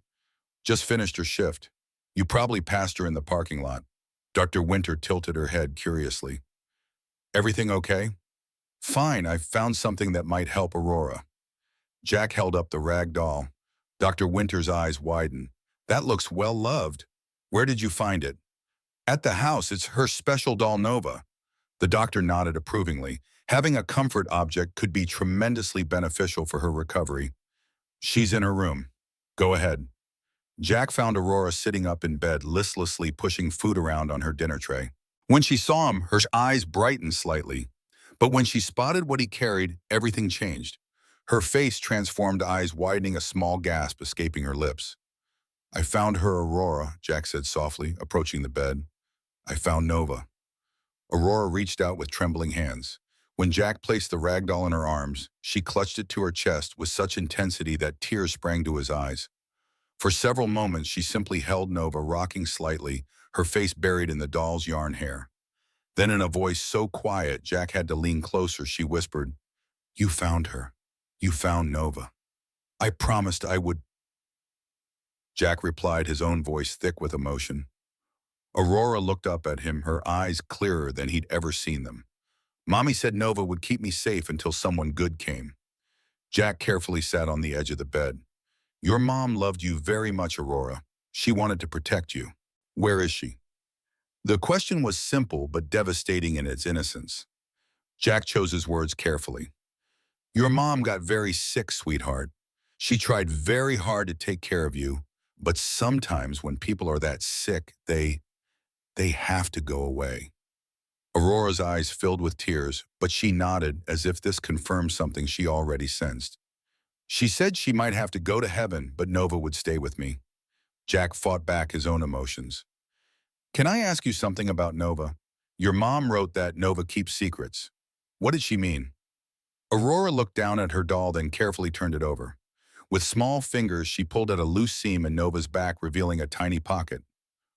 Just finished her shift. You probably passed her in the parking lot. Dr. Winter tilted her head curiously. Everything okay? Fine, I found something that might help Aurora. Jack held up the rag doll. Dr. Winter's eyes widened. That looks well loved. Where did you find it? At the house. It's her special doll Nova. The doctor nodded approvingly. Having a comfort object could be tremendously beneficial for her recovery. She's in her room. Go ahead. Jack found Aurora sitting up in bed, listlessly pushing food around on her dinner tray. When she saw him, her eyes brightened slightly. But when she spotted what he carried, everything changed. Her face transformed, eyes widening, a small gasp escaping her lips. I found her, Aurora, Jack said softly, approaching the bed. I found Nova. Aurora reached out with trembling hands. When Jack placed the rag doll in her arms, she clutched it to her chest with such intensity that tears sprang to his eyes. For several moments, she simply held Nova, rocking slightly, her face buried in the doll's yarn hair. Then in a voice so quiet, Jack had to lean closer, she whispered, You found her. You found Nova. I promised I would. Jack replied, his own voice thick with emotion. Aurora looked up at him, her eyes clearer than he'd ever seen them. Mommy said Nova would keep me safe until someone good came. Jack carefully sat on the edge of the bed. Your mom loved you very much, Aurora. She wanted to protect you. Where is she? The question was simple but devastating in its innocence. Jack chose his words carefully. Your mom got very sick, sweetheart. She tried very hard to take care of you, but sometimes when people are that sick, they have to go away. Aurora's eyes filled with tears, but she nodded as if this confirmed something she already sensed. She said she might have to go to heaven, but Nova would stay with me. Jack fought back his own emotions. Can I ask you something about Nova? Your mom wrote that Nova keeps secrets. What did she mean? Aurora looked down at her doll, then carefully turned it over. With small fingers, she pulled at a loose seam in Nova's back, revealing a tiny pocket.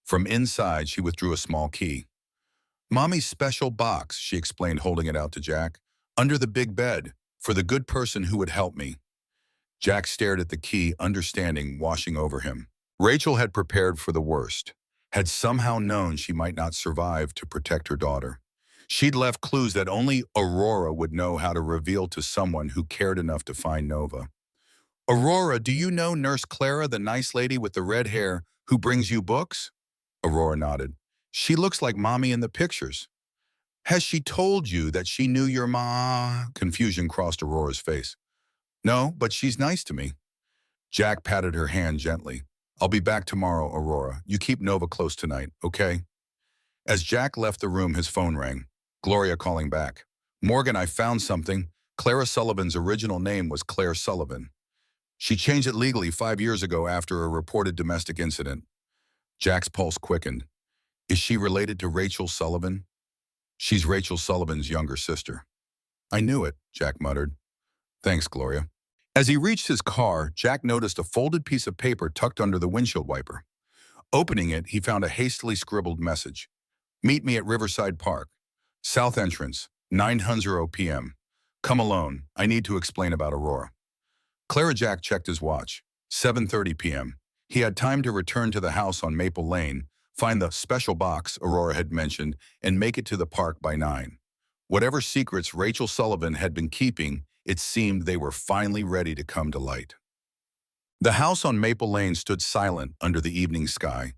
From inside, she withdrew a small key. Mommy's special box, she explained, holding it out to Jack. Under the big bed, for the good person who would help me. Jack stared at the key, understanding washing over him. Rachel had prepared for the worst. had somehow known she might not survive to protect her daughter. She'd left clues that only Aurora would know how to reveal to someone who cared enough to find Nova. Aurora, do you know Nurse Clara, the nice lady with the red hair who brings you books? Aurora nodded. She looks like Mommy in the pictures. Has she told you that she knew your ma? Confusion crossed Aurora's face. No, but she's nice to me. Jack patted her hand gently. I'll be back tomorrow, Aurora. You keep Nova close tonight, okay? As Jack left the room, his phone rang. Gloria calling back. Morgan, I found something. Clara Sullivan's original name was Claire Sullivan. She changed it legally 5 years ago after a reported domestic incident. Jack's pulse quickened. Is she related to Rachel Sullivan? She's Rachel Sullivan's younger sister. I knew it, Jack muttered. Thanks, Gloria. As he reached his car, Jack noticed a folded piece of paper tucked under the windshield wiper. Opening it, he found a hastily scribbled message. Meet me at Riverside Park. South entrance, 9:00 p.m. Come alone. I need to explain about Aurora. Clara Jack checked his watch. 7:30 p.m. He had time to return to the house on Maple Lane, find the special box Aurora had mentioned, and make it to the park by 9. Whatever secrets Rachel Sullivan had been keeping, it seemed they were finally ready to come to light. The house on Maple Lane stood silent under the evening sky,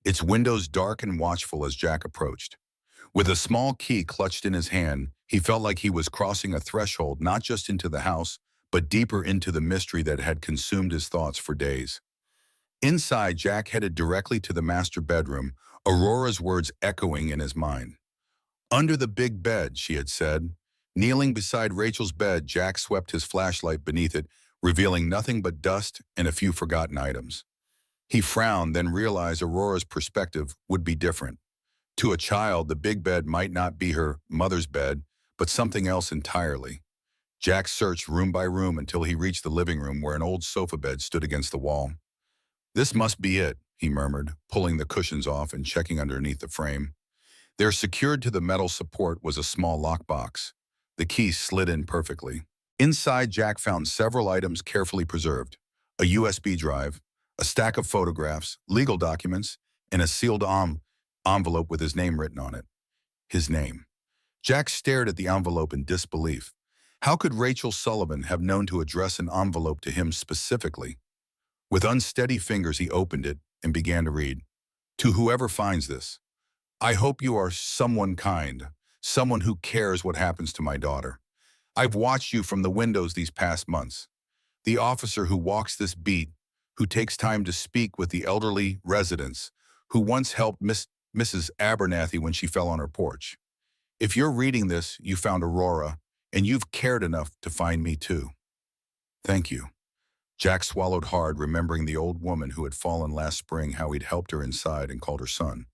its windows dark and watchful as Jack approached. With a small key clutched in his hand, he felt like he was crossing a threshold not just into the house, but deeper into the mystery that had consumed his thoughts for days. Inside, Jack headed directly to the master bedroom, Aurora's words echoing in his mind. Under the big bed, she had said. Kneeling beside Rachel's bed, Jack swept his flashlight beneath it, revealing nothing but dust and a few forgotten items. He frowned, then realized Aurora's perspective would be different. To a child, the big bed might not be her mother's bed, but something else entirely. Jack searched room by room until he reached the living room where an old sofa bed stood against the wall. This must be it, he murmured, pulling the cushions off and checking underneath the frame. There, secured to the metal support, was a small lockbox. The key slid in perfectly. Inside, Jack found several items carefully preserved. A USB drive, a stack of photographs, legal documents, and a sealed envelope with his name written on it. His name. Jack stared at the envelope in disbelief. How could Rachel Sullivan have known to address an envelope to him specifically? With unsteady fingers, he opened it and began to read. To whoever finds this, I hope you are someone kind, someone who cares what happens to my daughter. I've watched you from the windows these past months. The officer who walks this beat, who takes time to speak with the elderly residents, who once helped Mrs. Abernathy when she fell on her porch. If you're reading this, you found Aurora, and you've cared enough to find me too. Thank you. Jack swallowed hard, remembering the old woman who had fallen last spring, how he'd helped her inside and called her son.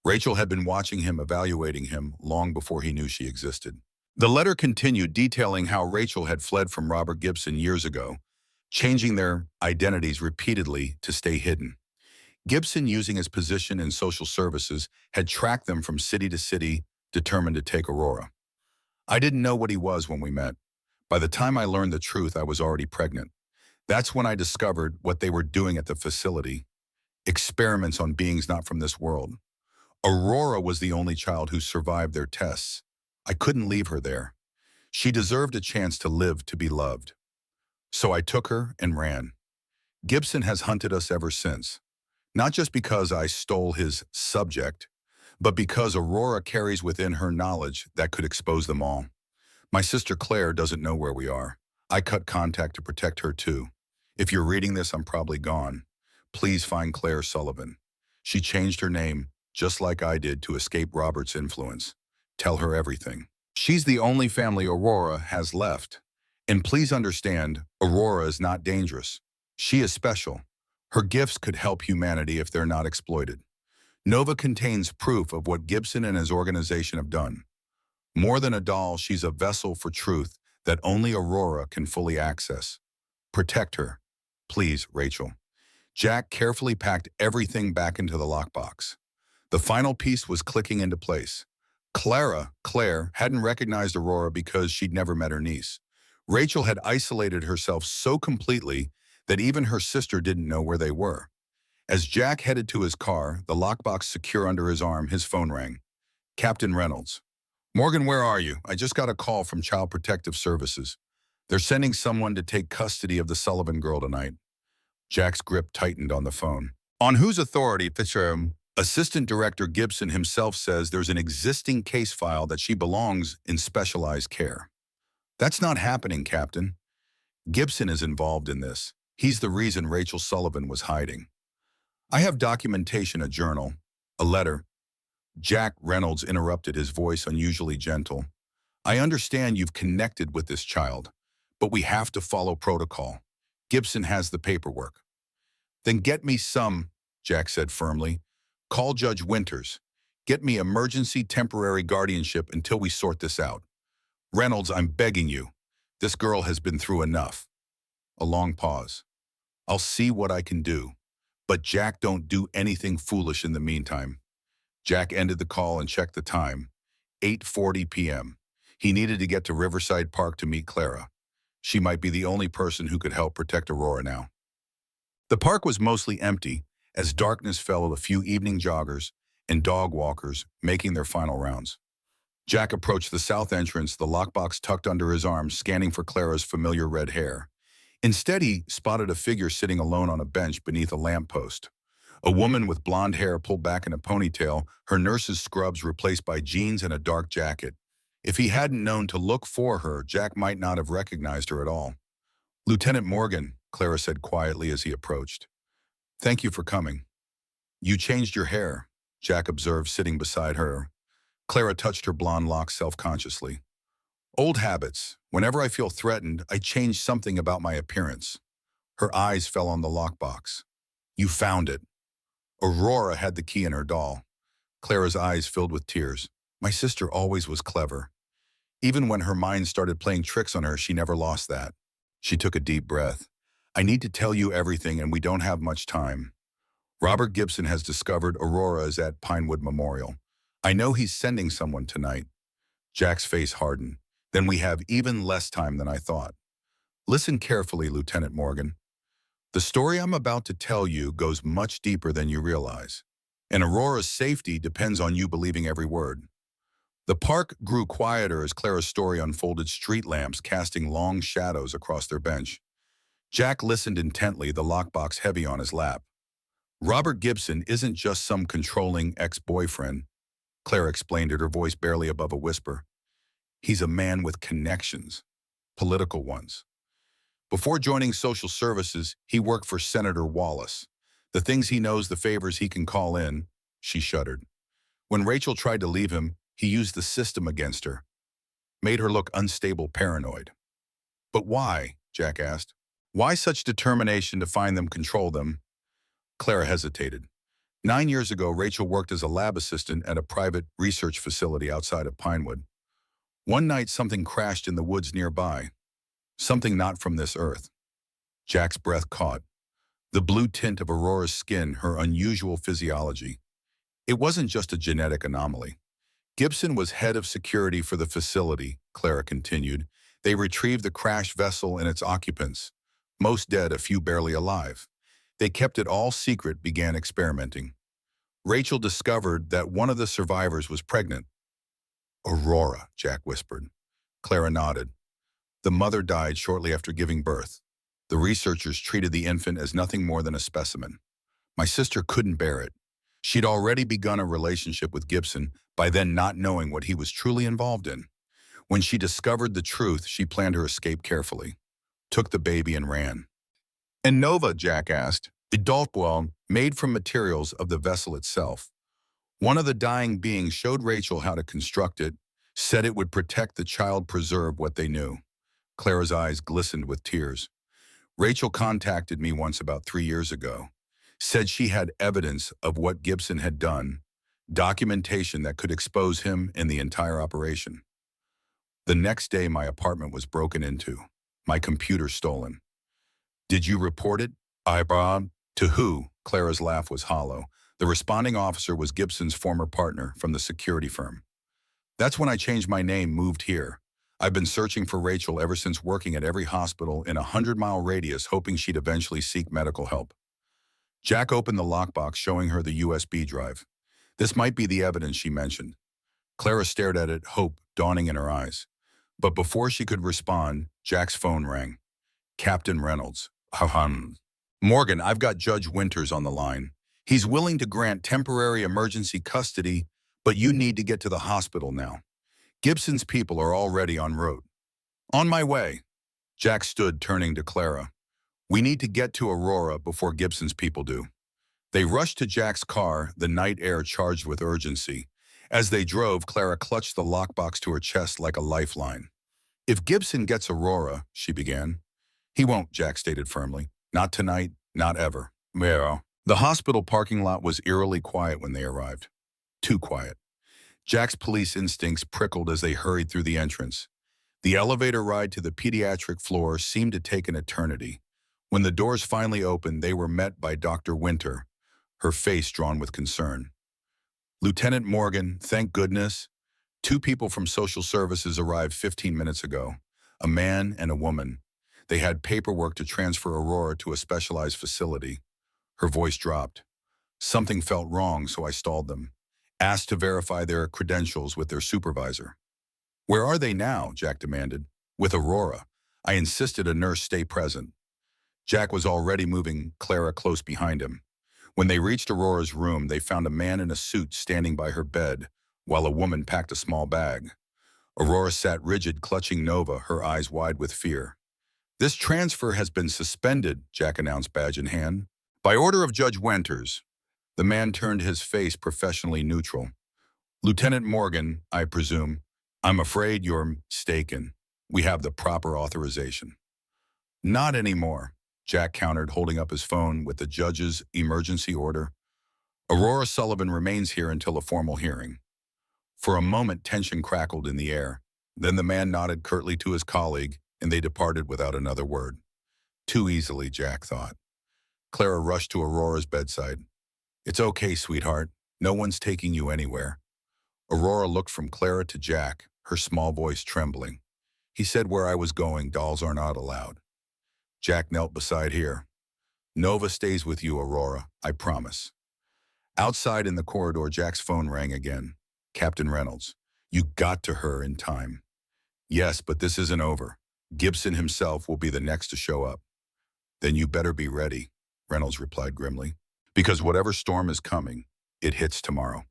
Rachel had been watching him, evaluating him, long before he knew she existed. The letter continued, detailing how Rachel had fled from Robert Gibson years ago, changing their identities repeatedly to stay hidden. Gibson, using his position in social services, had tracked them from city to city, determined to take Aurora. I didn't know what he was when we met. By the time I learned the truth, I was already pregnant. That's when I discovered what they were doing at the facility. Experiments on beings not from this world. Aurora was the only child who survived their tests. I couldn't leave her there. She deserved a chance to live, to be loved. So I took her and ran. Gibson has hunted us ever since. Not just because I stole his subject, but because Aurora carries within her knowledge that could expose them all. My sister Claire doesn't know where we are. I cut contact to protect her too. If you're reading this, I'm probably gone. Please find Claire Sullivan. She changed her name, just like I did, to escape Robert's influence. Tell her everything. She's the only family Aurora has left. And please understand, Aurora is not dangerous. She is special. Her gifts could help humanity if they're not exploited. Nova contains proof of what Gibson and his organization have done. More than a doll, she's a vessel for truth that only Aurora can fully access. Protect her. Please, Rachel. Jack carefully packed everything back into the lockbox. The final piece was clicking into place. Claire, hadn't recognized Aurora because she'd never met her niece. Rachel had isolated herself so completely that even her sister didn't know where they were. As Jack headed to his car, the lockbox secure under his arm, his phone rang. Captain Reynolds. Morgan, where are you? I just got a call from Child Protective Services. They're sending someone to take custody of the Sullivan girl tonight. Jack's grip tightened on the phone. On whose authority, Fisher? Assistant Director Gibson himself says there's an existing case file that she belongs in specialized care. That's not happening, Captain. Gibson is involved in this. He's the reason Rachel Sullivan was hiding. I have documentation, a journal, a letter. Jack Reynolds interrupted, his voice unusually gentle. I understand you've connected with this child, but we have to follow protocol. Gibson has the paperwork. Then get me some, Jack said firmly. Call Judge Winters. Get me emergency temporary guardianship until we sort this out. Reynolds, I'm begging you. This girl has been through enough. A long pause. I'll see what I can do. But Jack, don't do anything foolish in the meantime. Jack ended the call and checked the time. 8:40 p.m. He needed to get to Riverside Park to meet Clara. She might be the only person who could help protect Aurora now. The park was mostly empty as darkness fell, a few evening joggers and dog walkers making their final rounds. Jack approached the south entrance, the lockbox tucked under his arm, scanning for Clara's familiar red hair. Instead, he spotted a figure sitting alone on a bench beneath a lamppost. A woman with blonde hair pulled back in a ponytail, her nurse's scrubs replaced by jeans and a dark jacket. If he hadn't known to look for her, Jack might not have recognized her at all. Lieutenant Morgan, Clara said quietly as he approached. Thank you for coming. You changed your hair, Jack observed sitting beside her. Clara touched her blonde locks self-consciously. Old habits. Whenever I feel threatened, I change something about my appearance. Her eyes fell on the lockbox. You found it. Aurora had the key in her doll. Clara's eyes filled with tears. My sister always was clever. Even when her mind started playing tricks on her, she never lost that. She took a deep breath. I need to tell you everything, and we don't have much time. Robert Gibson has discovered Aurora is at Pinewood Memorial. I know he's sending someone tonight. Jack's face hardened. Then we have even less time than I thought. Listen carefully, Lieutenant Morgan. The story I'm about to tell you goes much deeper than you realize. And Aurora's safety depends on you believing every word. The park grew quieter as Clara's story unfolded, street lamps casting long shadows across their bench. Jack listened intently, the lockbox heavy on his lap. Robert Gibson isn't just some controlling ex-boyfriend, Clara explained it, her voice barely above a whisper. He's a man with connections, political ones. Before joining social services, he worked for Senator Wallace. The things he knows, the favors he can call in, she shuddered. When Rachel tried to leave him, he used the system against her, made her look unstable, paranoid. But why? Jack asked. Why such determination to find them, control them? Clara hesitated. 9 years ago, Rachel worked as a lab assistant at a private research facility outside of Pinewood. One night, something crashed in the woods nearby. Something not from this earth. Jack's breath caught. The blue tint of Aurora's skin, her unusual physiology. It wasn't just a genetic anomaly. Gibson was head of security for the facility, Clara continued. They retrieved the crashed vessel and its occupants. Most dead, a few barely alive. They kept it all secret, began experimenting. Rachel discovered that one of the survivors was pregnant. Aurora, Jack whispered. Clara nodded. The mother died shortly after giving birth. The researchers treated the infant as nothing more than a specimen. My sister couldn't bear it. She'd already begun a relationship with Gibson, by then not knowing what he was truly involved in. When she discovered the truth, she planned her escape carefully. Took the baby and ran. And Nova, Jack asked, the adult made from materials of the vessel itself. One of the dying beings showed Rachel how to construct it, said it would protect the child, preserve what they knew. Clara's eyes glistened with tears. Rachel contacted me once about 3 years ago. Said she had evidence of what Gibson had done, documentation that could expose him and the entire operation. The next day, my apartment was broken into, my computer stolen. Did you report it? Bob. To who? Clara's laugh was hollow. The responding officer was Gibson's former partner from the security firm. That's when I changed my name, moved here. I've been searching for Rachel ever since, working at every hospital in a 100-mile radius, hoping she'd eventually seek medical help. Jack opened the lockbox, showing her the USB drive. This might be the evidence she mentioned. Clara stared at it, hope dawning in her eyes. But before she could respond, Jack's phone rang. Captain Reynolds. Ahem. Morgan, I've got Judge Winters on the line. He's willing to grant temporary emergency custody, but you need to get to the hospital now. Gibson's people are already en route. On my way. Jack stood, turning to Clara. We need to get to Aurora before Gibson's people do. They rushed to Jack's car, the night air charged with urgency. As they drove, Clara clutched the lockbox to her chest like a lifeline. If Gibson gets Aurora, she began. He won't, Jack stated firmly. Not tonight, not ever. Well, the hospital parking lot was eerily quiet when they arrived. Too quiet. Jack's police instincts prickled as they hurried through the entrance. The elevator ride to the pediatric floor seemed to take an eternity. When the doors finally opened, they were met by Dr. Winter, her face drawn with concern. Lieutenant Morgan, thank goodness. 2 people from social services arrived 15 minutes ago, a man and a woman. They had paperwork to transfer Aurora to a specialized facility. Her voice dropped. Something felt wrong, so I stalled them. Asked to verify their credentials with their supervisor. Where are they now? Jack demanded. With Aurora. I insisted a nurse stay present. Jack was already moving Clara close behind him. When they reached Aurora's room, they found a man in a suit standing by her bed, while a woman packed a small bag. Aurora sat rigid, clutching Nova, her eyes wide with fear. This transfer has been suspended, Jack announced, badge in hand. By order of Judge Winters. The man turned his face professionally neutral. Lieutenant Morgan, I presume. I'm afraid you're mistaken. We have the proper authorization. Not anymore, Jack countered, holding up his phone with the judge's emergency order. Aurora Sullivan remains here until a formal hearing. For a moment, tension crackled in the air. Then the man nodded curtly to his colleague, and they departed without another word. Too easily, Jack thought. Clara rushed to Aurora's bedside. It's okay, sweetheart. No one's taking you anywhere. Aurora looked from Clara to Jack, her small voice trembling. He said where I was going, dolls are not allowed. Jack knelt beside her. Nova stays with you, Aurora, I promise. Outside in the corridor, Jack's phone rang again. Captain Reynolds, you got to her in time. Yes, but this isn't over. Gibson himself will be the next to show up. Then you better be ready, Reynolds replied grimly. Because whatever storm is coming, it hits tomorrow.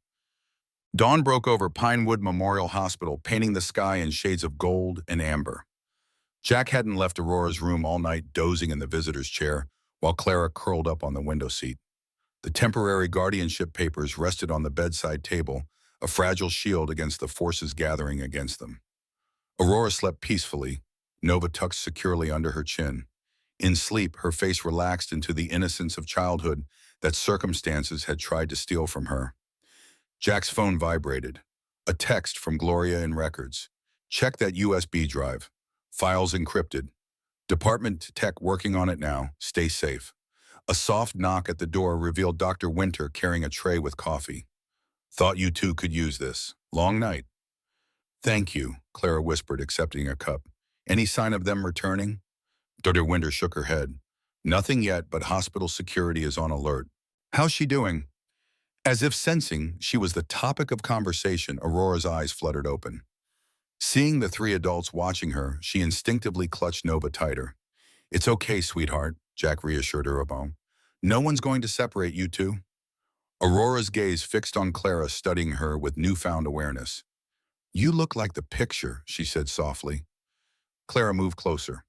Dawn broke over Pinewood Memorial Hospital, painting the sky in shades of gold and amber. Jack hadn't left Aurora's room all night, dozing in the visitor's chair, while Clara curled up on the window seat. The temporary guardianship papers rested on the bedside table, a fragile shield against the forces gathering against them. Aurora slept peacefully, Nova tucked securely under her chin. In sleep, her face relaxed into the innocence of childhood that circumstances had tried to steal from her. Jack's phone vibrated. A text from Gloria in records. Check that USB drive. Files encrypted. Department Tech working on it now. Stay safe. A soft knock at the door revealed Dr. Winter carrying a tray with coffee. Thought you two could use this. Long night. Thank you, Clara whispered, accepting a cup. Any sign of them returning? Dr. Winter shook her head. Nothing yet, but hospital security is on alert. How's she doing? As if sensing she was the topic of conversation, Aurora's eyes fluttered open. Seeing the 3 adults watching her, she instinctively clutched Nova tighter. It's okay, sweetheart, Jack reassured her about. No one's going to separate you two. Aurora's gaze fixed on Clara, studying her with newfound awareness. You look like the picture, she said softly. Clara moved closer.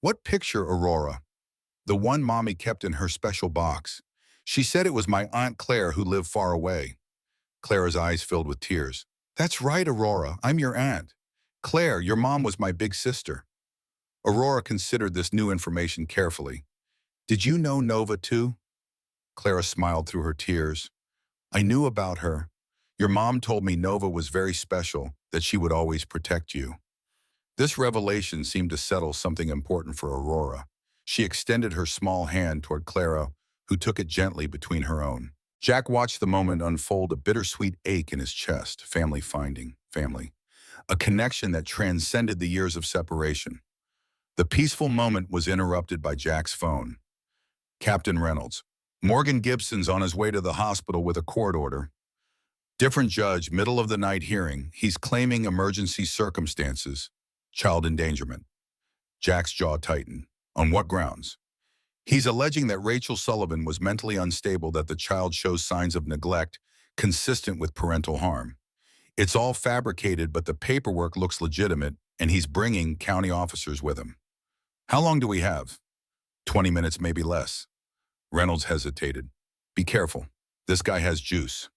What picture, Aurora? The one Mommy kept in her special box. She said it was my Aunt Claire who lived far away. Clara's eyes filled with tears. That's right, Aurora. I'm your aunt. Claire, your mom was my big sister. Aurora considered this new information carefully. Did you know Nova too? Clara smiled through her tears. I knew about her. Your mom told me Nova was very special, that she would always protect you. This revelation seemed to settle something important for Aurora. She extended her small hand toward Clara, who took it gently between her own. Jack watched the moment unfold, a bittersweet ache in his chest. Family finding, family. A connection that transcended the years of separation. The peaceful moment was interrupted by Jack's phone. Captain Reynolds, Morgan Gibson's on his way to the hospital with a court order. Different judge, middle of the night hearing. He's claiming emergency circumstances, child endangerment. Jack's jaw tightened. On what grounds? He's alleging that Rachel Sullivan was mentally unstable, that the child shows signs of neglect consistent with parental harm. It's all fabricated, but the paperwork looks legitimate, and he's bringing county officers with him. How long do we have? 20 minutes, maybe less. Reynolds hesitated. Be careful. This guy has juice.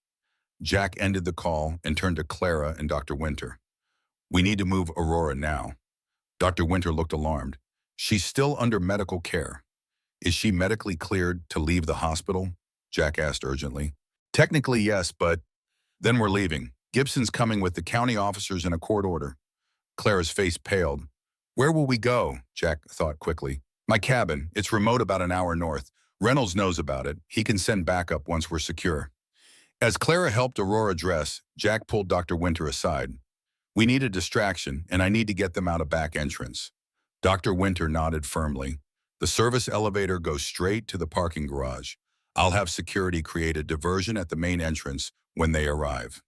Jack ended the call and turned to Clara and Dr. Winter. We need to move Aurora now. Dr. Winter looked alarmed. She's still under medical care. Is she medically cleared to leave the hospital? Jack asked urgently. Technically, yes, but then we're leaving. Gibson's coming with the county officers in a court order. Clara's face paled. Where will we go? Jack thought quickly. My cabin. It's remote, about an hour north. Reynolds knows about it. He can send backup once we're secure. As Clara helped Aurora dress, Jack pulled Dr. Winter aside. We need a distraction, and I need to get them out a back entrance. Dr. Winter nodded firmly. The service elevator goes straight to the parking garage. I'll have security create a diversion at the main entrance when they arrive.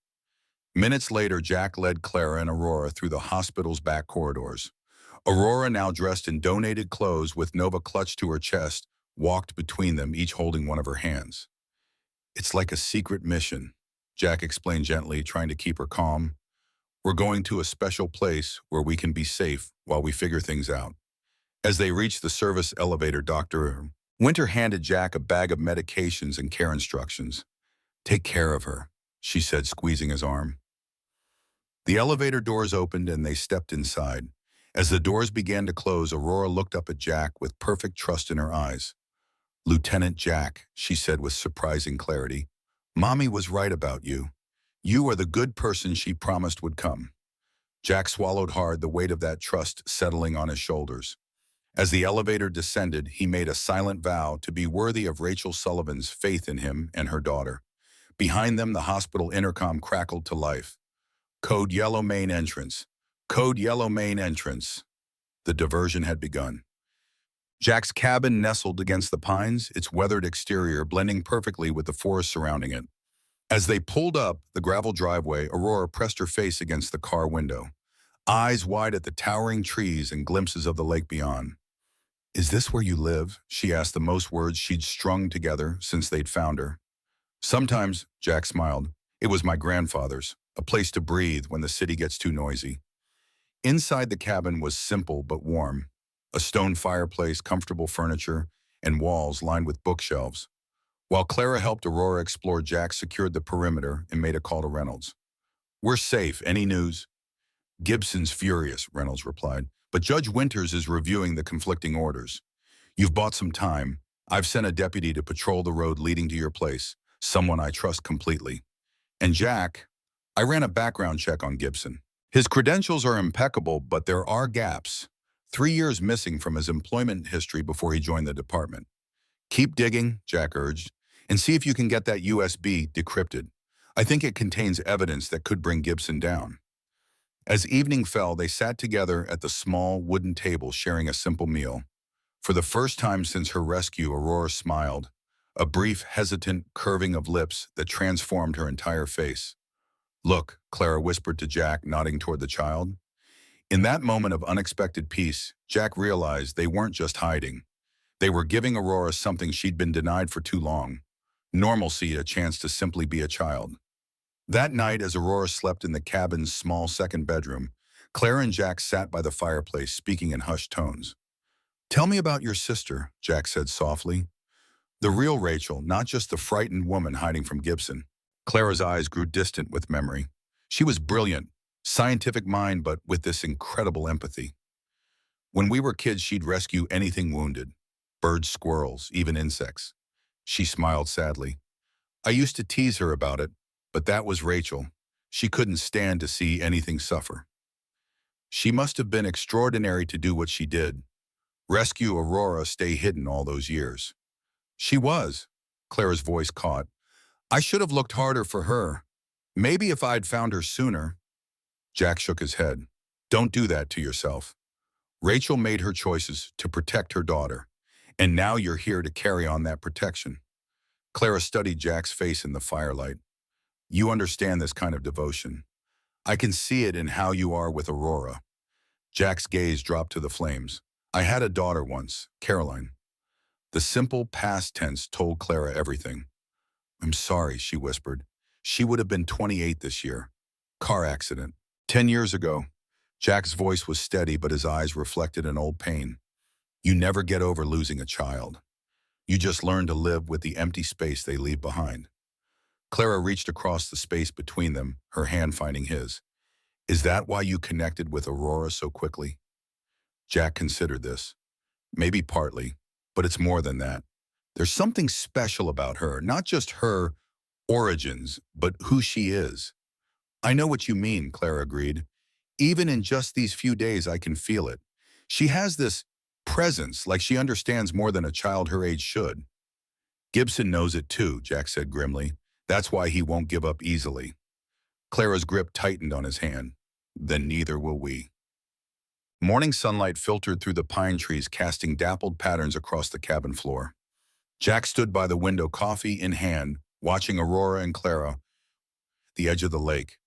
Minutes later, Jack led Clara and Aurora through the hospital's back corridors. Aurora, now dressed in donated clothes with Nova clutched to her chest, walked between them, each holding one of her hands. It's like a secret mission, Jack explained gently, trying to keep her calm. We're going to a special place where we can be safe while we figure things out. As they reached the service elevator, Dr. Winter handed Jack a bag of medications and care instructions. Take care of her, she said, squeezing his arm. The elevator doors opened and they stepped inside. As the doors began to close, Aurora looked up at Jack with perfect trust in her eyes. Lieutenant Jack, she said with surprising clarity, Mommy was right about you. You are the good person she promised would come. Jack swallowed hard, the weight of that trust settling on his shoulders. As the elevator descended, he made a silent vow to be worthy of Rachel Sullivan's faith in him and her daughter. Behind them, the hospital intercom crackled to life. Code yellow main entrance. Code yellow main entrance. The diversion had begun. Jack's cabin nestled against the pines, its weathered exterior blending perfectly with the forest surrounding it. As they pulled up the gravel driveway, Aurora pressed her face against the car window, eyes wide at the towering trees and glimpses of the lake beyond. Is this where you live? She asked, the most words she'd strung together since they'd found her. Sometimes, Jack smiled. It was my grandfather's, a place to breathe when the city gets too noisy. Inside the cabin was simple but warm. A stone fireplace, comfortable furniture, and walls lined with bookshelves. While Clara helped Aurora explore, Jack secured the perimeter and made a call to Reynolds. We're safe. Any news? Gibson's furious, Reynolds replied, but Judge Winters is reviewing the conflicting orders. You've bought some time. I've sent a deputy to patrol the road leading to your place, someone I trust completely. And Jack, I ran a background check on Gibson. His credentials are impeccable, but there are gaps. 3 years missing from his employment history before he joined the department. Keep digging, Jack urged, and see if you can get that USB decrypted. I think it contains evidence that could bring Gibson down. As evening fell, they sat together at the small wooden table, sharing a simple meal. For the first time since her rescue, Aurora smiled, a brief, hesitant curving of lips that transformed her entire face. Look, Clara whispered to Jack, nodding toward the child. In that moment of unexpected peace, Jack realized they weren't just hiding. They were giving Aurora something she'd been denied for too long. Normalcy, a chance to simply be a child. That night, as Aurora slept in the cabin's small second bedroom, Clara and Jack sat by the fireplace, speaking in hushed tones. Tell me about your sister, Jack said softly. The real Rachel, not just the frightened woman hiding from Gibson. Clara's eyes grew distant with memory. She was brilliant, scientific mind, but with this incredible empathy. When we were kids, she'd rescue anything wounded. Birds, squirrels, even insects. She smiled sadly. I used to tease her about it, but that was Rachel. She couldn't stand to see anything suffer. She must have been extraordinary to do what she did. Rescue Aurora, stay hidden all those years. She was. Clara's voice caught. I should have looked harder for her. Maybe if I'd found her sooner. Jack shook his head. Don't do that to yourself. Rachel made her choices to protect her daughter, and now you're here to carry on that protection. Clara studied Jack's face in the firelight. You understand this kind of devotion. I can see it in how you are with Aurora. Jack's gaze dropped to the flames. I had a daughter once, Caroline. The simple past tense told Clara everything. I'm sorry, she whispered. She would have been 28 this year. Car accident. 10 years ago. Jack's voice was steady, but his eyes reflected an old pain. You never get over losing a child. You just learn to live with the empty space they leave behind. Clara reached across the space between them, her hand finding his. Is that why you connected with Aurora so quickly? Jack considered this. Maybe partly, but it's more than that. There's something special about her, not just her origins, but who she is. I know what you mean, Clara agreed. Even in just these few days, I can feel it. She has this presence, like she understands more than a child her age should. Gibson knows it too, Jack said grimly. That's why he won't give up easily. Clara's grip tightened on his hand. Then neither will we. Morning sunlight filtered through the pine trees, casting dappled patterns across the cabin floor. Jack stood by the window, coffee in hand, watching Aurora and Clara at the edge of the lake.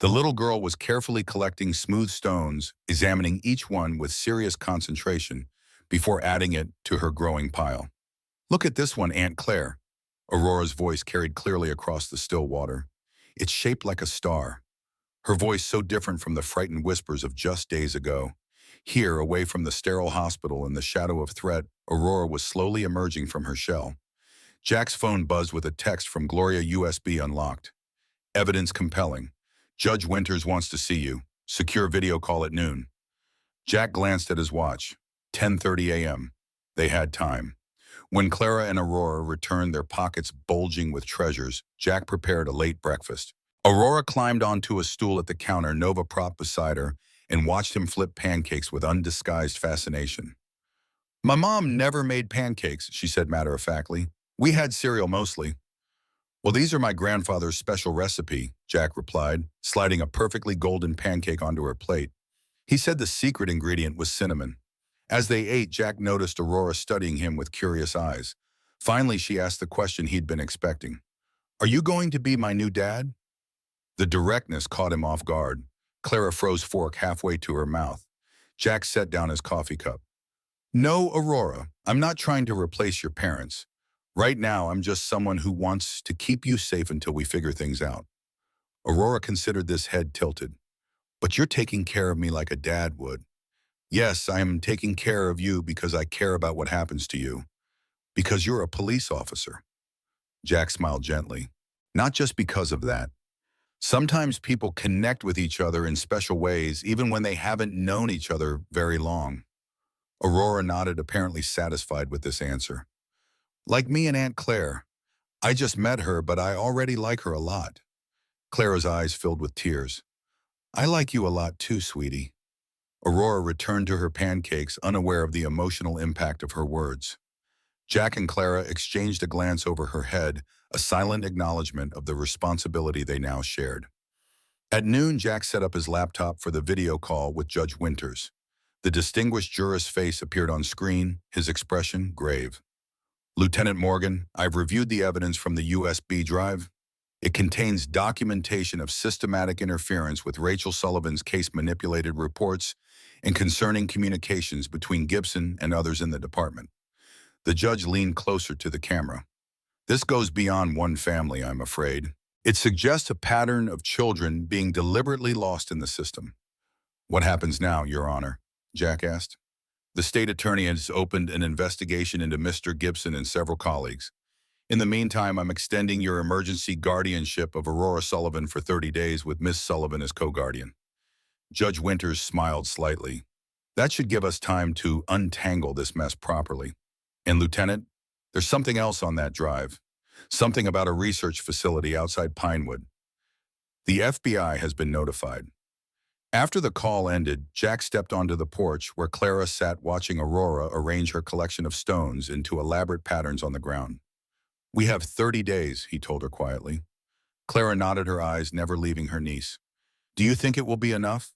The little girl was carefully collecting smooth stones, examining each one with serious concentration before adding it to her growing pile. Look at this one, Aunt Claire. Aurora's voice carried clearly across the still water. It's shaped like a star. Her voice so different from the frightened whispers of just days ago. Here, away from the sterile hospital in the shadow of threat, Aurora was slowly emerging from her shell. Jack's phone buzzed with a text from Gloria, USB unlocked. Evidence compelling. Judge Winters wants to see you. Secure video call at noon. Jack glanced at his watch. 10:30 a.m. They had time. When Clara and Aurora returned, their pockets bulging with treasures, Jack prepared a late breakfast. Aurora climbed onto a stool at the counter, Nova propped beside her, and watched him flip pancakes with undisguised fascination. My mom never made pancakes, she said matter-of-factly. We had cereal mostly. Well, these are my grandfather's special recipe, Jack replied, sliding a perfectly golden pancake onto her plate. He said the secret ingredient was cinnamon. As they ate, Jack noticed Aurora studying him with curious eyes. Finally, she asked the question he'd been expecting. Are you going to be my new dad? The directness caught him off guard. Clara froze fork halfway to her mouth. Jack set down his coffee cup. No, Aurora, I'm not trying to replace your parents. Right now, I'm just someone who wants to keep you safe until we figure things out. Aurora considered this, head tilted. But you're taking care of me like a dad would. Yes, I am taking care of you because I care about what happens to you. Because you're a police officer. Jack smiled gently. Not just because of that. Sometimes people connect with each other in special ways, even when they haven't known each other very long. Aurora nodded, apparently satisfied with this answer. Like me and Aunt Claire. I just met her, but I already like her a lot. Clara's eyes filled with tears. I like you a lot too, sweetie. Aurora returned to her pancakes, unaware of the emotional impact of her words. Jack and Clara exchanged a glance over her head, a silent acknowledgement of the responsibility they now shared. At noon, Jack set up his laptop for the video call with Judge Winters. The distinguished jurist's face appeared on screen, his expression grave. Lieutenant Morgan, I've reviewed the evidence from the USB drive. It contains documentation of systematic interference with Rachel Sullivan's case-manipulated reports and concerning communications between Gibson and others in the department. The judge leaned closer to the camera. This goes beyond one family, I'm afraid. It suggests a pattern of children being deliberately lost in the system. What happens now, Your Honor? Jack asked. The state attorney has opened an investigation into Mr. Gibson and several colleagues. In the meantime, I'm extending your emergency guardianship of Aurora Sullivan for 30 days with Miss Sullivan as co-guardian. Judge Winters smiled slightly. That should give us time to untangle this mess properly. And Lieutenant, there's something else on that drive. Something about a research facility outside Pinewood. The FBI has been notified. After the call ended, Jack stepped onto the porch where Clara sat watching Aurora arrange her collection of stones into elaborate patterns on the ground. We have 30 days, he told her quietly. Clara nodded, her eyes never leaving her niece. Do you think it will be enough?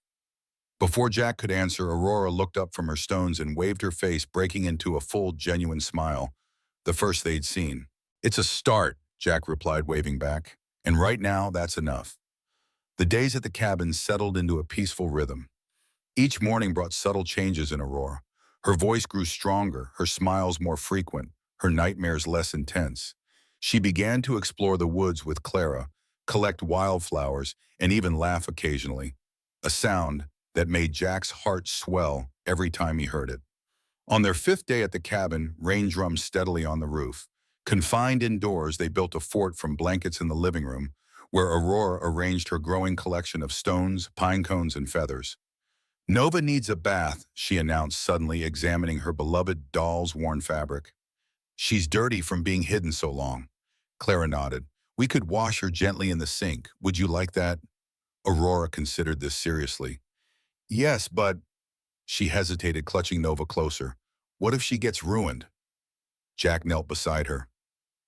Before Jack could answer, Aurora looked up from her stones and waved her face, breaking into a full, genuine smile, the first they'd seen. It's a start, Jack replied, waving back. And right now, that's enough. The days at the cabin settled into a peaceful rhythm. Each morning brought subtle changes in Aurora. Her voice grew stronger, her smiles more frequent, her nightmares less intense. She began to explore the woods with Clara, collect wildflowers, and even laugh occasionally, a sound that made Jack's heart swell every time he heard it. On their fifth day at the cabin, rain drummed steadily on the roof. Confined indoors, they built a fort from blankets in the living room, where Aurora arranged her growing collection of stones, pine cones, and feathers. Nova needs a bath, she announced suddenly, examining her beloved doll's worn fabric. She's dirty from being hidden so long. Clara nodded. We could wash her gently in the sink. Would you like that? Aurora considered this seriously. Yes, but... She hesitated, clutching Nova closer. What if she gets ruined? Jack knelt beside her.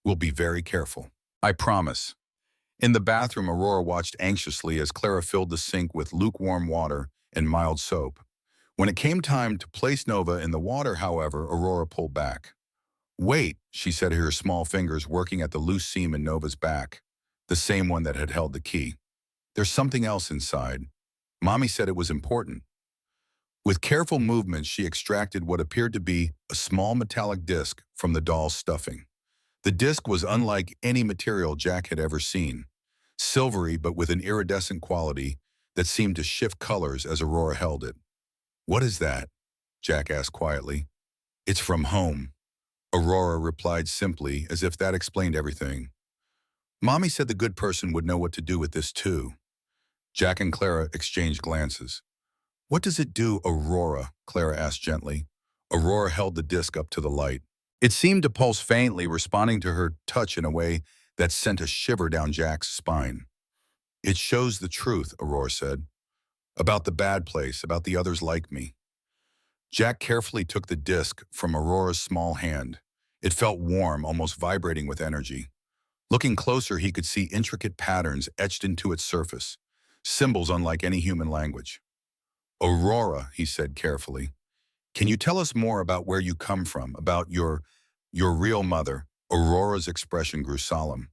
We'll be very careful. I promise. In the bathroom, Aurora watched anxiously as Clara filled the sink with lukewarm water and mild soap. When it came time to place Nova in the water, however, Aurora pulled back. Wait, she said, her small fingers working at the loose seam in Nova's back, the same one that had held the key. There's something else inside. Mommy said it was important. With careful movements, she extracted what appeared to be a small metallic disc from the doll's stuffing. The disc was unlike any material Jack had ever seen, silvery but with an iridescent quality that seemed to shift colors as Aurora held it. What is that? Jack asked quietly. It's from home. Aurora replied simply, as if that explained everything. Mommy said the good person would know what to do with this too. Jack and Clara exchanged glances. What does it do, Aurora? Clara asked gently. Aurora held the disc up to the light. It seemed to pulse faintly, responding to her touch in a way that sent a shiver down Jack's spine. It shows the truth, Aurora said. About the bad place, about the others like me. Jack carefully took the disc from Aurora's small hand. It felt warm, almost vibrating with energy. Looking closer, he could see intricate patterns etched into its surface, symbols unlike any human language. Aurora, he said carefully, can you tell us more about where you come from, about your real mother? Aurora's expression grew solemn.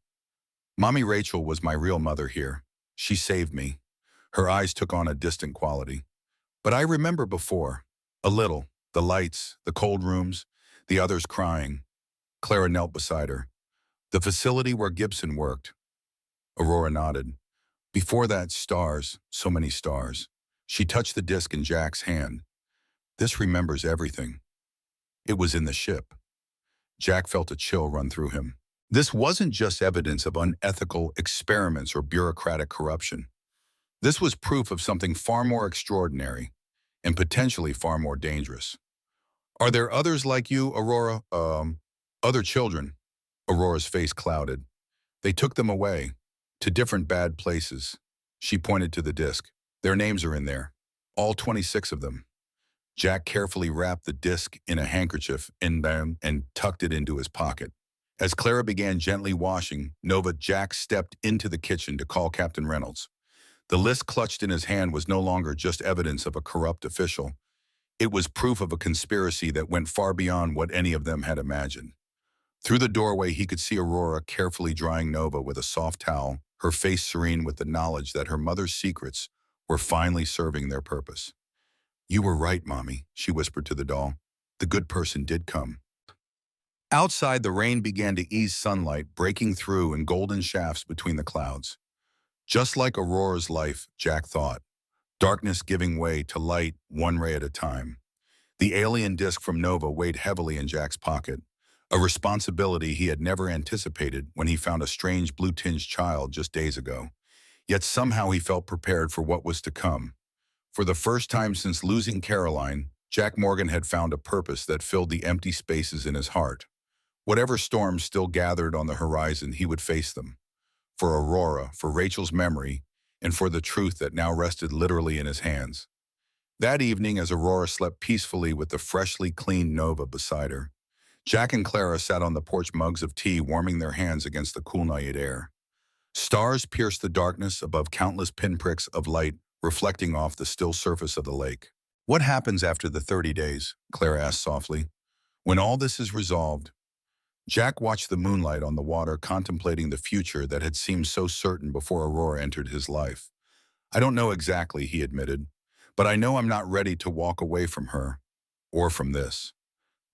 Mommy Rachel was my real mother here. She saved me. Her eyes took on a distant quality. But I remember before, a little, the lights, the cold rooms, the others crying. Clara knelt beside her. The facility where Gibson worked. Aurora nodded. Before that, stars, so many stars. She touched the disc in Jack's hand. This remembers everything. It was in the ship. Jack felt a chill run through him. This wasn't just evidence of unethical experiments or bureaucratic corruption. This was proof of something far more extraordinary and potentially far more dangerous. Are there others like you, Aurora? Other children? Aurora's face clouded. They took them away, to different bad places. She pointed to the disc. Their names are in there, all 26 of them. Jack carefully wrapped the disc in a handkerchief and tucked it into his pocket. As Clara began gently washing Nova, Jack stepped into the kitchen to call Captain Reynolds. The list clutched in his hand was no longer just evidence of a corrupt official. It was proof of a conspiracy that went far beyond what any of them had imagined. Through the doorway, he could see Aurora carefully drying Nova with a soft towel, her face serene with the knowledge that her mother's secrets were finally serving their purpose. You were right, Mommy, she whispered to the doll. The good person did come. Outside, the rain began to ease, sunlight breaking through in golden shafts between the clouds. Just like Aurora's life, Jack thought, darkness giving way to light one ray at a time. The alien disc from Nova weighed heavily in Jack's pocket, a responsibility he had never anticipated when he found a strange blue-tinged child just days ago. Yet somehow he felt prepared for what was to come. For the first time since losing Caroline, Jack Morgan had found a purpose that filled the empty spaces in his heart. Whatever storms still gathered on the horizon, he would face them. For Aurora, for Rachel's memory, and for the truth that now rested literally in his hands. That evening, as Aurora slept peacefully with the freshly cleaned Nova beside her, Jack and Clara sat on the porch, mugs of tea warming their hands against the cool night air. Stars pierced the darkness above countless pinpricks of light reflecting off the still surface of the lake. What happens after the 30 days? Clara asked softly. When all this is resolved? Jack watched the moonlight on the water, contemplating the future that had seemed so certain before Aurora entered his life. I don't know exactly, he admitted, but I know I'm not ready to walk away from her, or from this.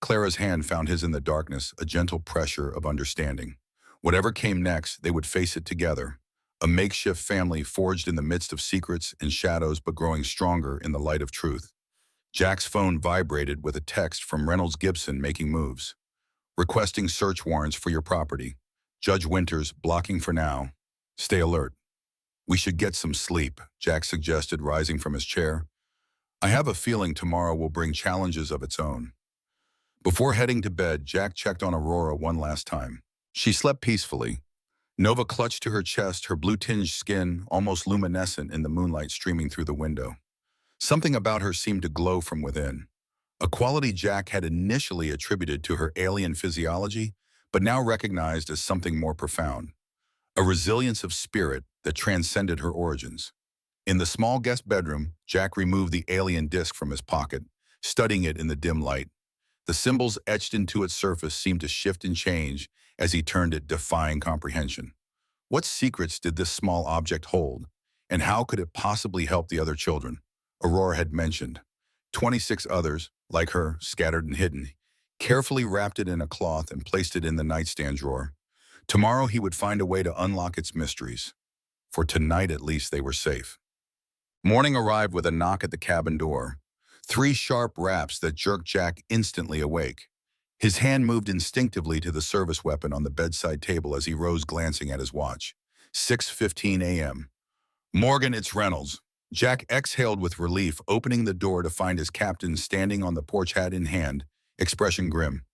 Clara's hand found his in the darkness, a gentle pressure of understanding. Whatever came next, they would face it together. A makeshift family forged in the midst of secrets and shadows, but growing stronger in the light of truth. Jack's phone vibrated with a text from Reynolds Gibson making moves. Requesting search warrants for your property. Judge Winters blocking for now. Stay alert. We should get some sleep, Jack suggested, rising from his chair. I have a feeling tomorrow will bring challenges of its own. Before heading to bed, Jack checked on Aurora one last time. She slept peacefully. Nova clutched to her chest, her blue-tinged skin almost luminescent in the moonlight streaming through the window. Something about her seemed to glow from within. A quality Jack had initially attributed to her alien physiology, but now recognized as something more profound. A resilience of spirit that transcended her origins. In the small guest bedroom, Jack removed the alien disc from his pocket, studying it in the dim light. The symbols etched into its surface seemed to shift and change as he turned it, defying comprehension. What secrets did this small object hold, and how could it possibly help the other children? Aurora had mentioned. 26 others, like her, scattered and hidden. Carefully wrapped it in a cloth and placed it in the nightstand drawer. Tomorrow he would find a way to unlock its mysteries. For tonight at least they were safe. Morning arrived with a knock at the cabin door. 3 sharp raps that jerked Jack instantly awake. His hand moved instinctively to the service weapon on the bedside table as he rose, glancing at his watch. 6:15 a.m. Morgan, it's Reynolds. Jack exhaled with relief, opening the door to find his captain standing on the porch, hat in hand, expression grim.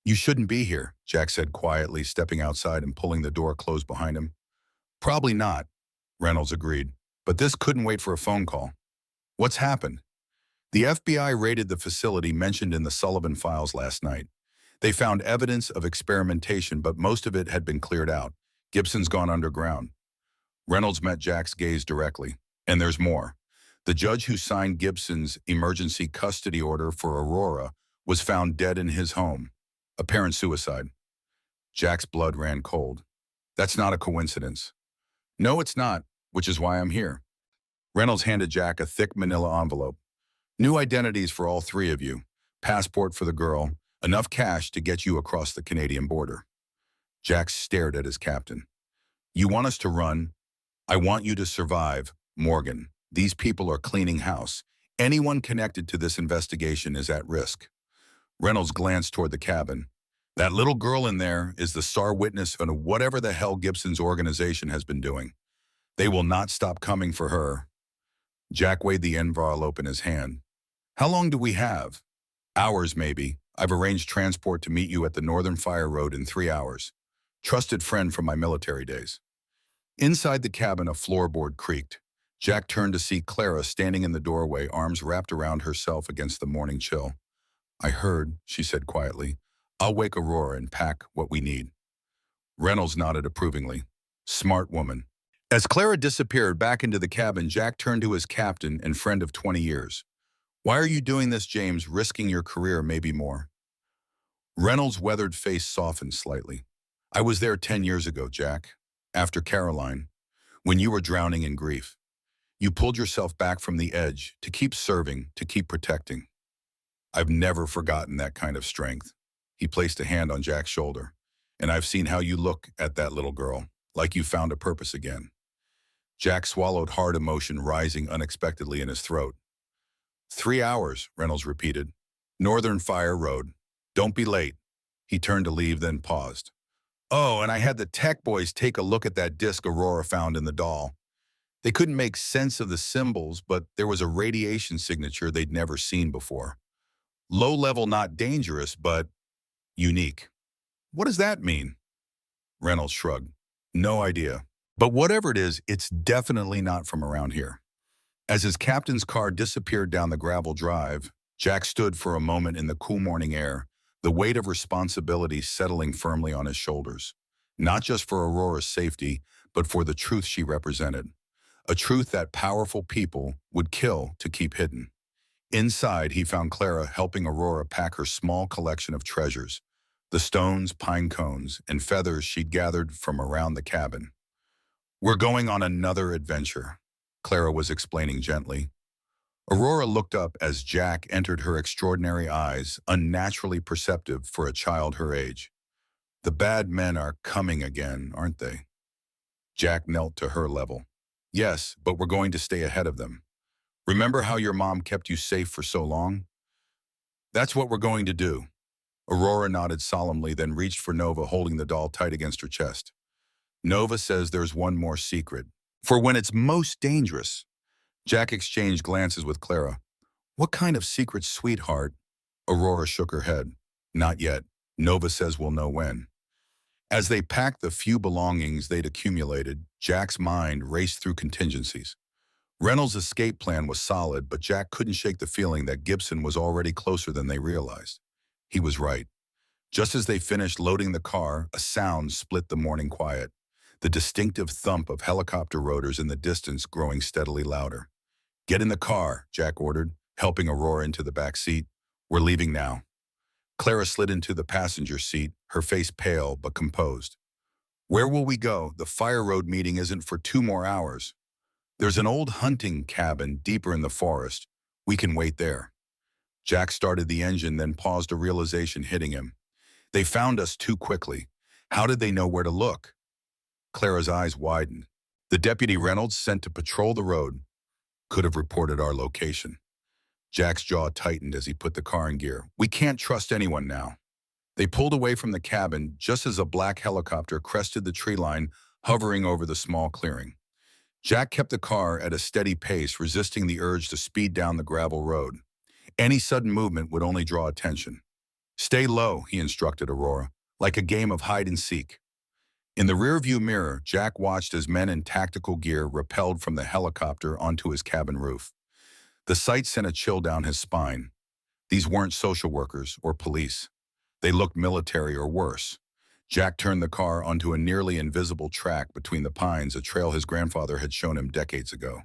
You shouldn't be here, Jack said quietly, stepping outside and pulling the door closed behind him. Probably not, Reynolds agreed, but this couldn't wait for a phone call. What's happened? The FBI raided the facility mentioned in the Sullivan files last night. They found evidence of experimentation, but most of it had been cleared out. Gibson's gone underground. Reynolds met Jack's gaze directly. And there's more. The judge who signed Gibson's emergency custody order for Aurora was found dead in his home. Apparent suicide. Jack's blood ran cold. That's not a coincidence. No, it's not, which is why I'm here. Reynolds handed Jack a thick manila envelope. New identities for all 3 of you. Passport for the girl. Enough cash to get you across the Canadian border. Jack stared at his captain. You want us to run? I want you to survive. Morgan, these people are cleaning house. Anyone connected to this investigation is at risk. Reynolds glanced toward the cabin. That little girl in there is the star witness on whatever the hell Gibson's organization has been doing. They will not stop coming for her. Jack weighed the envelope in his hand. How long do we have? Hours, maybe. I've arranged transport to meet you at the Northern Fire Road in 3 hours. Trusted friend from my military days. Inside the cabin, a floorboard creaked. Jack turned to see Clara standing in the doorway, arms wrapped around herself against the morning chill. I heard, she said quietly. I'll wake Aurora and pack what we need. Reynolds nodded approvingly. Smart woman. As Clara disappeared back into the cabin, Jack turned to his captain and friend of 20 years. Why are you doing this, James? Risking your career, maybe more. Reynolds' weathered face softened slightly. I was there 10 years ago, Jack. After Caroline, when you were drowning in grief. You pulled yourself back from the edge to keep serving, to keep protecting. I've never forgotten that kind of strength. He placed a hand on Jack's shoulder. And I've seen how you look at that little girl, like you found a purpose again. Jack swallowed, hard emotion rising unexpectedly in his throat. 3 hours, Reynolds repeated. Northern Fire Road. Don't be late. He turned to leave, then paused. Oh, and I had the tech boys take a look at that disc Aurora found in the doll. They couldn't make sense of the symbols, but there was a radiation signature they'd never seen before. Low level, not dangerous, but unique. What does that mean? Reynolds shrugged. No idea. But whatever it is, it's definitely not from around here. As his captain's car disappeared down the gravel drive, Jack stood for a moment in the cool morning air, the weight of responsibility settling firmly on his shoulders. Not just for Aurora's safety, but for the truth she represented. A truth that powerful people would kill to keep hidden. Inside, he found Clara helping Aurora pack her small collection of treasures. the stones, pine cones, and feathers she'd gathered from around the cabin. "We're going on another adventure," Clara was explaining gently. Aurora looked up as Jack entered her extraordinary eyes, unnaturally perceptive for a child her age. "The bad men are coming again, aren't they?" Jack knelt to her level. "Yes, but we're going to stay ahead of them. Remember how your mom kept you safe for so long? That's what we're going to do." Aurora nodded solemnly, then reached for Nova, holding the doll tight against her chest. "Nova says there's one more secret. For when it's most dangerous." Jack exchanged glances with Clara. "What kind of secret, sweetheart?" Aurora shook her head. "Not yet. Nova says we'll know when." As they packed the few belongings they'd accumulated, Jack's mind raced through contingencies. Reynolds' escape plan was solid, but Jack couldn't shake the feeling that Gibson was already closer than they realized. He was right. Just as they finished loading the car, a sound split the morning quiet, the distinctive thump of helicopter rotors in the distance growing steadily louder. "Get in the car," Jack ordered, helping Aurora into the back seat. "We're leaving now." Clara slid into the passenger seat, her face pale but composed. "Where will we go? The fire road meeting isn't for 2 more hours. There's an old hunting cabin deeper in the forest. We can wait there." Jack started the engine, then paused, a realization hitting him. "They found us too quickly. How did they know where to look?" Clara's eyes widened. "The deputy Reynolds sent to patrol the road could have reported our location." Jack's jaw tightened as he put the car in gear. "We can't trust anyone now." They pulled away from the cabin just as a black helicopter crested the tree line, hovering over the small clearing. Jack kept the car at a steady pace, resisting the urge to speed down the gravel road. Any sudden movement would only draw attention. "Stay low," he instructed Aurora, "like a game of hide and seek." In the rearview mirror, Jack watched as men in tactical gear rappelled from the helicopter onto his cabin roof. The sight sent a chill down his spine. These weren't social workers or police. They looked military or worse. Jack turned the car onto a nearly invisible track between the pines, a trail his grandfather had shown him decades ago.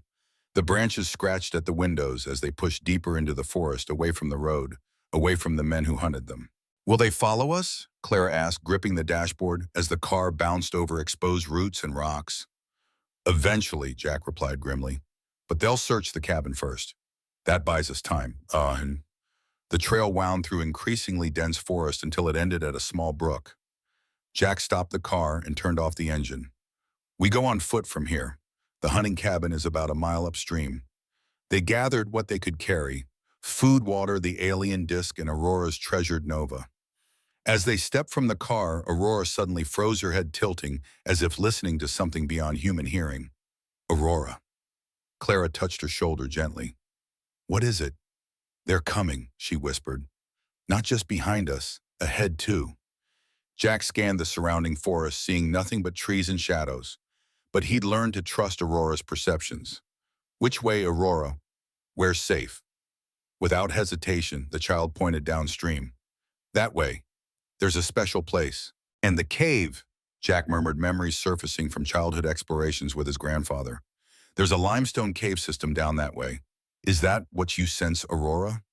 The branches scratched at the windows as they pushed deeper into the forest, away from the road, away from the men who hunted them. "Will they follow us?" Clara asked, gripping the dashboard as the car bounced over exposed roots and rocks. "Eventually," Jack replied grimly. "But they'll search the cabin first. That buys us time." And the trail wound through increasingly dense forest until it ended at a small brook. Jack stopped the car and turned off the engine. "We go on foot from here. The hunting cabin is about a mile upstream." They gathered what they could carry: food, water, the alien disc, and Aurora's treasured Nova. As they stepped from the car, Aurora suddenly froze, her head tilting, as if listening to something beyond human hearing. "Aurora." Clara touched her shoulder gently. "What is it?" "They're coming," she whispered. "Not just behind us, ahead too." Jack scanned the surrounding forest, seeing nothing but trees and shadows. But he'd learned to trust Aurora's perceptions. "Which way, Aurora? Where's safe?" Without hesitation, the child pointed downstream. "That way. There's a special place." "And the cave," Jack murmured, memories surfacing from childhood explorations with his grandfather. "There's a limestone cave system down that way. Is that what you sense, Aurora?"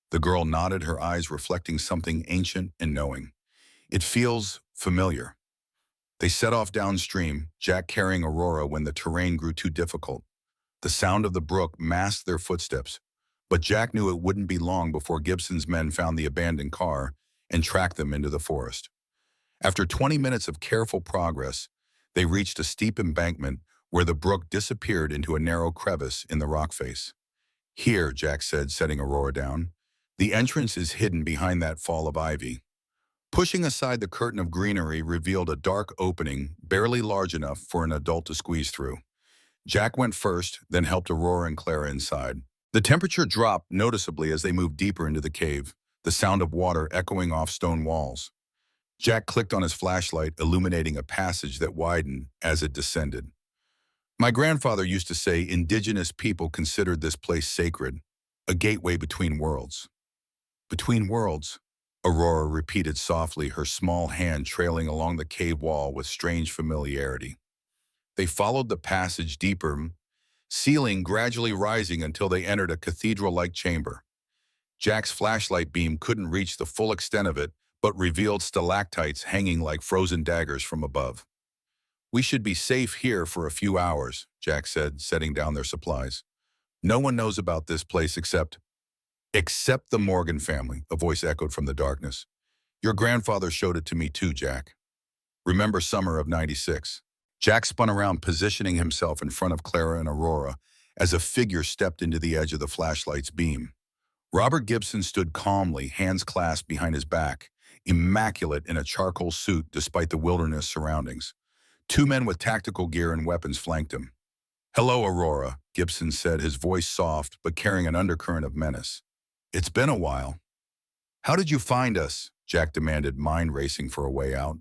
The girl nodded, her eyes reflecting something ancient and knowing. "It feels familiar." They set off downstream, Jack carrying Aurora when the terrain grew too difficult. The sound of the brook masked their footsteps, but Jack knew it wouldn't be long before Gibson's men found the abandoned car and tracked them into the forest. After 20 minutes of careful progress, they reached a steep embankment where the brook disappeared into a narrow crevice in the rock face. "Here," Jack said, setting Aurora down. "The entrance is hidden behind that fall of ivy." Pushing aside the curtain of greenery revealed a dark opening, barely large enough for an adult to squeeze through. Jack went first, then helped Aurora and Clara inside. The temperature dropped noticeably as they moved deeper into the cave, the sound of water echoing off stone walls. Jack clicked on his flashlight, illuminating a passage that widened as it descended. "My grandfather used to say indigenous people considered this place sacred, a gateway between worlds." "Between worlds?" Aurora repeated softly, her small hand trailing along the cave wall with strange familiarity. They followed the passage deeper, ceiling gradually rising until they entered a cathedral-like chamber. Jack's flashlight beam couldn't reach the full extent of it, but revealed stalactites hanging like frozen daggers from above. "We should be safe here for a few hours," Jack said, setting down their supplies. "No one knows about this place except the Morgan family," a voice echoed from the darkness. "Your grandfather showed it to me too, Jack. Remember summer of '96. Jack spun around, positioning himself in front of Clara and Aurora as a figure stepped into the edge of the flashlight's beam. Robert Gibson stood calmly, hands clasped behind his back, immaculate in a charcoal suit despite the wilderness surroundings. Two men with tactical gear and weapons flanked him. "Hello, Aurora," Gibson said, his voice soft but carrying an undercurrent of menace. "It's been a while." "How did you find us?" Jack demanded, mind racing for a way out.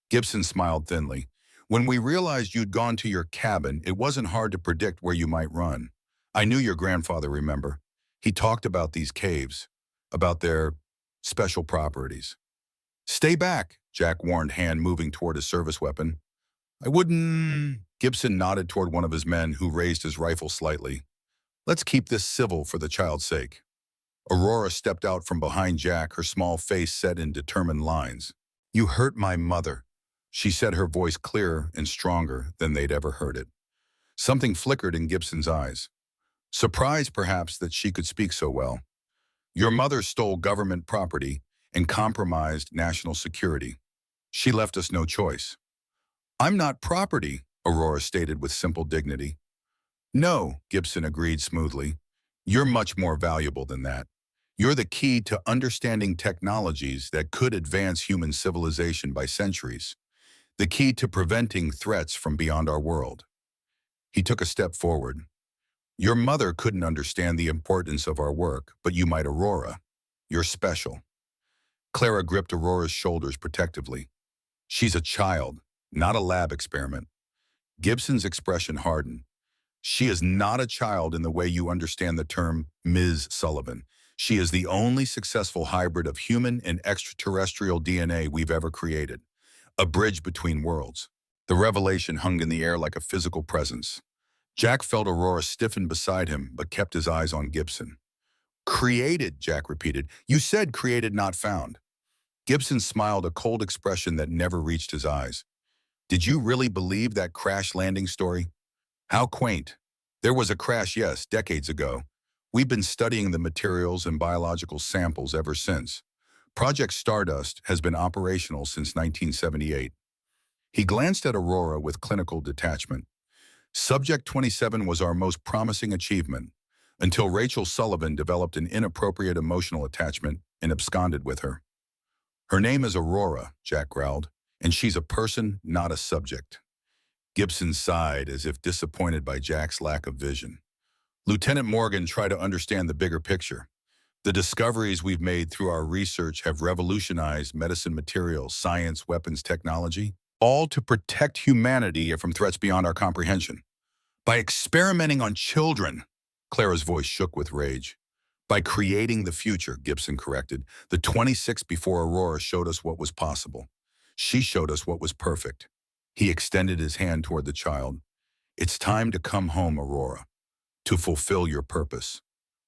Gibson smiled thinly. "When we realized you'd gone to your cabin, it wasn't hard to predict where you might run. I knew your grandfather, remember? He talked about these caves, about their special properties." "Stay back," Jack warned, hand moving toward his service weapon. "I wouldn't." Gibson nodded toward one of his men, who raised his rifle slightly. "Let's keep this civil for the child's sake." Aurora stepped out from behind Jack, her small face set in determined lines. "You hurt my mother," she said, her voice clearer and stronger than they'd ever heard it. Something flickered in Gibson's eyes. Surprised, perhaps, that she could speak so well. "Your mother stole government property and compromised national security. She left us no choice." "I'm not property," Aurora stated with simple dignity. "No," Gibson agreed smoothly. "You're much more valuable than that. You're the key to understanding technologies that could advance human civilization by centuries. The key to preventing threats from beyond our world." He took a step forward. "Your mother couldn't understand the importance of our work, but you might, Aurora. You're special." Clara gripped Aurora's shoulders protectively. "She's a child, not a lab experiment." Gibson's expression hardened. "She is not a child in the way you understand the term Ms. Sullivan. She is the only successful hybrid of human and extraterrestrial DNA we've ever created. A bridge between worlds." The revelation hung in the air like a physical presence. Jack felt Aurora stiffen beside him, but kept his eyes on Gibson. "Created," Jack repeated. "You said created, not found." Gibson smiled, a cold expression that never reached his eyes. "Did you really believe that crash landing story? How quaint. There was a crash, yes, decades ago. We've been studying the materials and biological samples ever since. Project Stardust has been operational since 1978. He glanced at Aurora with clinical detachment. "Subject 27 was our most promising achievement, until Rachel Sullivan developed an inappropriate emotional attachment and absconded with her." "Her name is Aurora," Jack growled, "and she's a person, not a subject." Gibson sighed, as if disappointed by Jack's lack of vision. "Lieutenant Morgan, try to understand the bigger picture. The discoveries we've made through our research have revolutionized medicine materials, science, weapons, technology, all to protect humanity from threats beyond our comprehension. By experimenting on children," Clara's voice shook with rage. "By creating the future," Gibson corrected. "The 26th before Aurora showed us what was possible. She showed us what was perfect." He extended his hand toward the child. "It's time to come home, Aurora, to fulfill your purpose."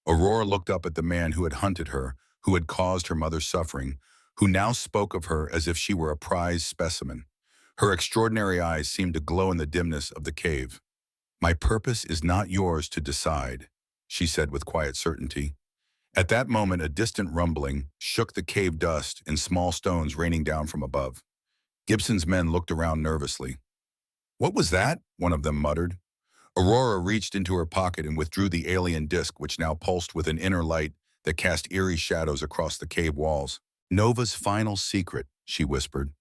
Aurora looked up at the man who had hunted her, who had caused her mother's suffering, who now spoke of her as if she were a prized specimen. Her extraordinary eyes seemed to glow in the dimness of the cave. "My purpose is not yours to decide," she said with quiet certainty. At that moment, a distant rumbling shook the cave dust and small stones raining down from above. Gibson's men looked around nervously. "What was that?" one of them muttered. Aurora reached into her pocket and withdrew the alien disc, which now pulsed with an inner light that cast eerie shadows across the cave walls. "Nova's final secret," she whispered.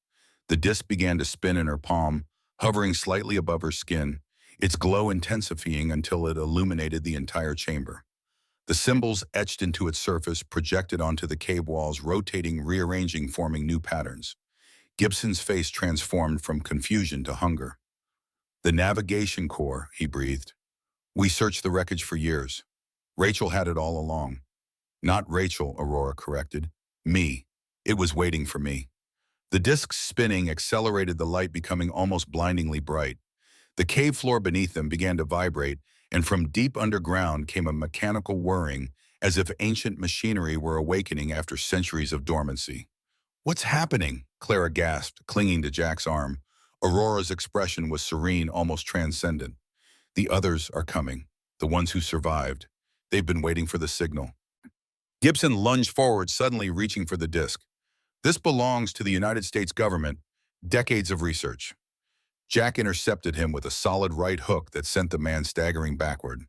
The disc began to spin in her palm, hovering slightly above her skin, its glow intensifying until it illuminated the entire chamber. The symbols etched into its surface projected onto the cave walls, rotating, rearranging, forming new patterns. Gibson's face transformed from confusion to hunger. "The navigation core," he breathed. "We searched the wreckage for years. Rachel had it all along." "Not Rachel," Aurora corrected. "Me. It was waiting for me." The disc's spinning accelerated, the light becoming almost blindingly bright. The cave floor beneath them began to vibrate, and from deep underground came a mechanical whirring, as if ancient machinery were awakening after centuries of dormancy. What's happening? Clara gasped, clinging to Jack's arm. Aurora's expression was serene, almost transcendent. The others are coming, the ones who survived. They've been waiting for the signal. Gibson lunged forward, suddenly reaching for the disc. This belongs to the United States government. Decades of research. Jack intercepted him with a solid right hook that sent the man staggering backward.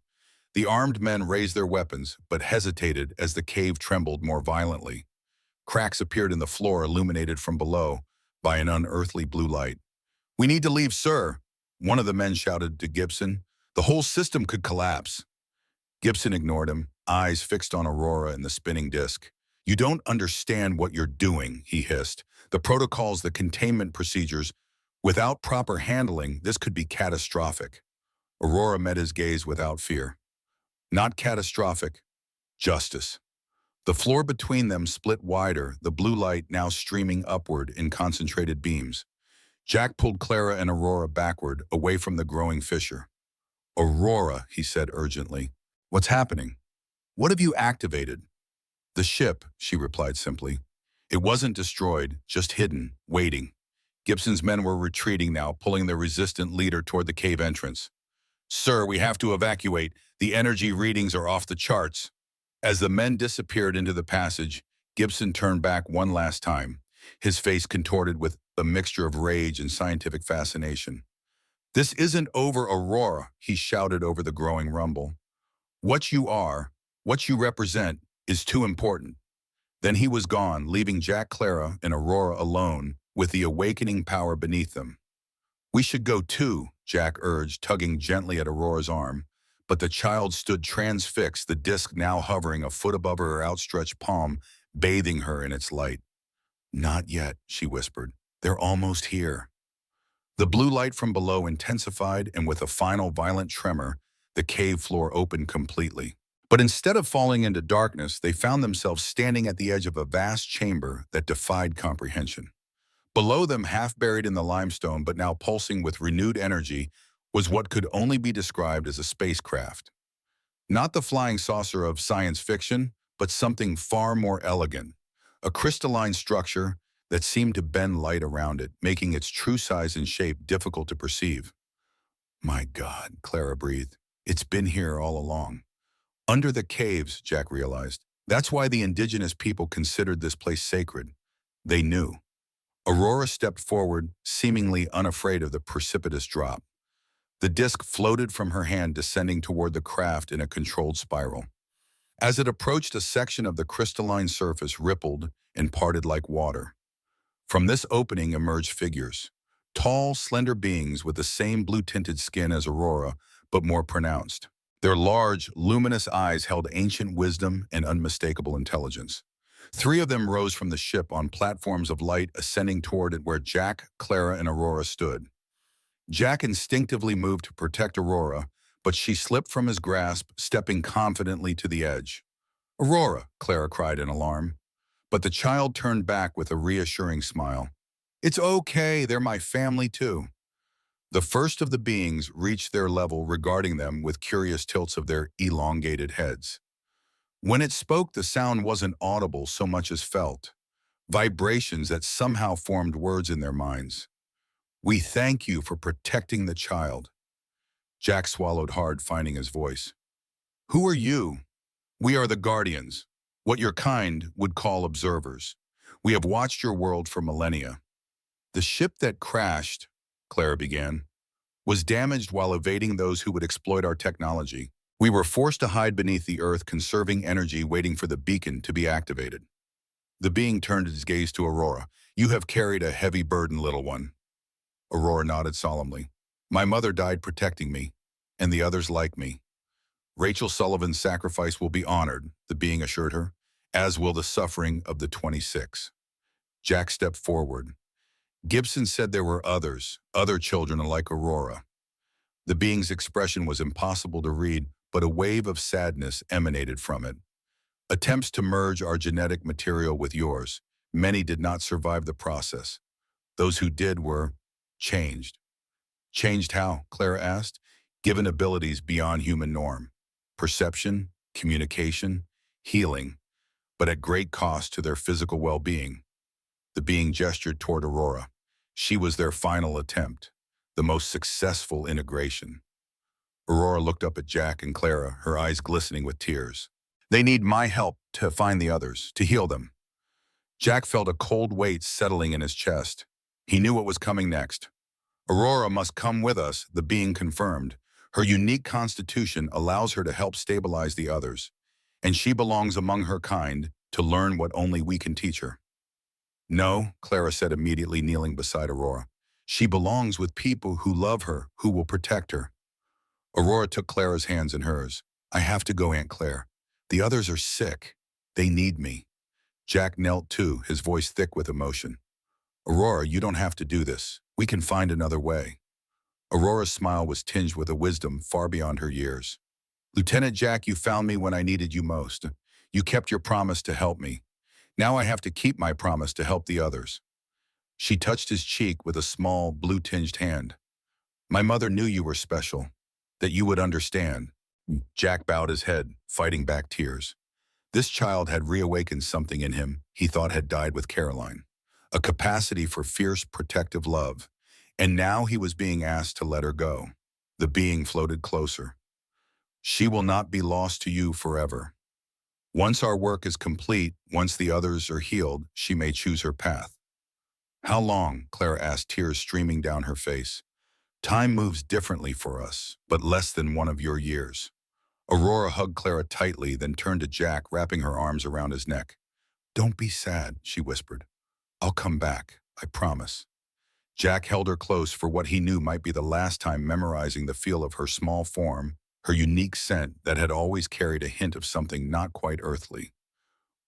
The armed men raised their weapons, but hesitated as the cave trembled more violently. Cracks appeared in the floor, illuminated from below by an unearthly blue light. "We need to leave, sir," one of the men shouted to Gibson. "The whole system could collapse." Gibson ignored him, eyes fixed on Aurora and the spinning disc. "You don't understand what you're doing," he hissed. "The protocols, the containment procedures. Without proper handling, this could be catastrophic." Aurora met his gaze without fear. "Not catastrophic. Justice." The floor between them split wider, the blue light now streaming upward in concentrated beams. Jack pulled Clara and Aurora backward, away from the growing fissure. "Aurora," he said urgently. "What's happening? What have you activated?" "The ship," she replied simply. "It wasn't destroyed, just hidden, waiting." Gibson's men were retreating now, pulling their resistant leader toward the cave entrance. "Sir, we have to evacuate. The energy readings are off the charts." As the men disappeared into the passage, Gibson turned back one last time, his face contorted with a mixture of rage and scientific fascination. "This isn't over, Aurora," he shouted over the growing rumble. "What you are, what you represent, is too important." Then he was gone, leaving Jack, Clara, and Aurora alone with the awakening power beneath them. "We should go too," Jack urged, tugging gently at Aurora's arm. But the child stood transfixed, the disc now hovering a foot above her outstretched palm, bathing her in its light. "Not yet," she whispered. "They're almost here." The blue light from below intensified, and with a final violent tremor, the cave floor opened completely. But instead of falling into darkness, they found themselves standing at the edge of a vast chamber that defied comprehension. Below them, half buried in the limestone but now pulsing with renewed energy, was what could only be described as a spacecraft. Not the flying saucer of science fiction, but something far more elegant. A crystalline structure that seemed to bend light around it, making its true size and shape difficult to perceive. "My God," Clara breathed. "It's been here all along." Under the caves, Jack realized. That's why the indigenous people considered this place sacred. They knew. Aurora stepped forward, seemingly unafraid of the precipitous drop. The disc floated from her hand, descending toward the craft in a controlled spiral. As it approached, a section of the crystalline surface rippled and parted like water. From this opening emerged figures. Tall, slender beings with the same blue-tinted skin as Aurora, but more pronounced. Their large, luminous eyes held ancient wisdom and unmistakable intelligence. 3 of them rose from the ship on platforms of light, ascending toward it where Jack, Clara, and Aurora stood. Jack instinctively moved to protect Aurora, but she slipped from his grasp, stepping confidently to the edge. "Aurora," Clara cried in alarm. But the child turned back with a reassuring smile. "It's okay, they're my family too." The first of the beings reached their level, regarding them with curious tilts of their elongated heads. When it spoke, the sound wasn't audible so much as felt. Vibrations that somehow formed words in their minds. "We thank you for protecting the child." Jack swallowed hard, finding his voice. "Who are you?" "We are the Guardians, what your kind would call observers. We have watched your world for millennia." "The ship that crashed," Clara began, "was damaged while evading those who would exploit our technology. We were forced to hide beneath the earth, conserving energy, waiting for the beacon to be activated." The being turned his gaze to Aurora. "You have carried a heavy burden, little one." Aurora nodded solemnly. "My mother died protecting me, and the others like me. Rachel Sullivan's sacrifice will be honored," the being assured her, "as will the suffering of the 26." Jack stepped forward. Gibson said there were others, other children like Aurora. The being's expression was impossible to read, but a wave of sadness emanated from it. "Attempts to merge our genetic material with yours. Many did not survive the process. Those who did were changed." "Changed how?" Clara asked. "Given abilities beyond human norm. Perception, communication, healing, but at great cost to their physical well-being." The being gestured toward Aurora. She was their final attempt, the most successful integration. Aurora looked up at Jack and Clara, her eyes glistening with tears. They need my help to find the others, to heal them. Jack felt a cold weight settling in his chest. He knew what was coming next. Aurora must come with us, the being confirmed. Her unique constitution allows her to help stabilize the others, and she belongs among her kind to learn what only we can teach her. No, Clara said immediately, kneeling beside Aurora. She belongs with people who love her, who will protect her. Aurora took Clara's hands in hers. I have to go, Aunt Claire. The others are sick. They need me. Jack knelt too, his voice thick with emotion. Aurora, you don't have to do this. We can find another way. Aurora's smile was tinged with a wisdom far beyond her years. Lieutenant Jack, you found me when I needed you most. You kept your promise to help me. Now I have to keep my promise to help the others. She touched his cheek with a small, blue-tinged hand. My mother knew you were special, that you would understand. Jack bowed his head, fighting back tears. This child had reawakened something in him he thought had died with Caroline, a capacity for fierce, protective love, and now he was being asked to let her go. The being floated closer. She will not be lost to you forever. Once our work is complete, once the others are healed, she may choose her path. How long? Clara asked, tears streaming down her face. Time moves differently for us, but less than one of your years. Aurora hugged Clara tightly, then turned to Jack, wrapping her arms around his neck. Don't be sad, she whispered. I'll come back, I promise. Jack held her close for what he knew might be the last time, memorizing the feel of her small form, her unique scent that had always carried a hint of something not quite earthly.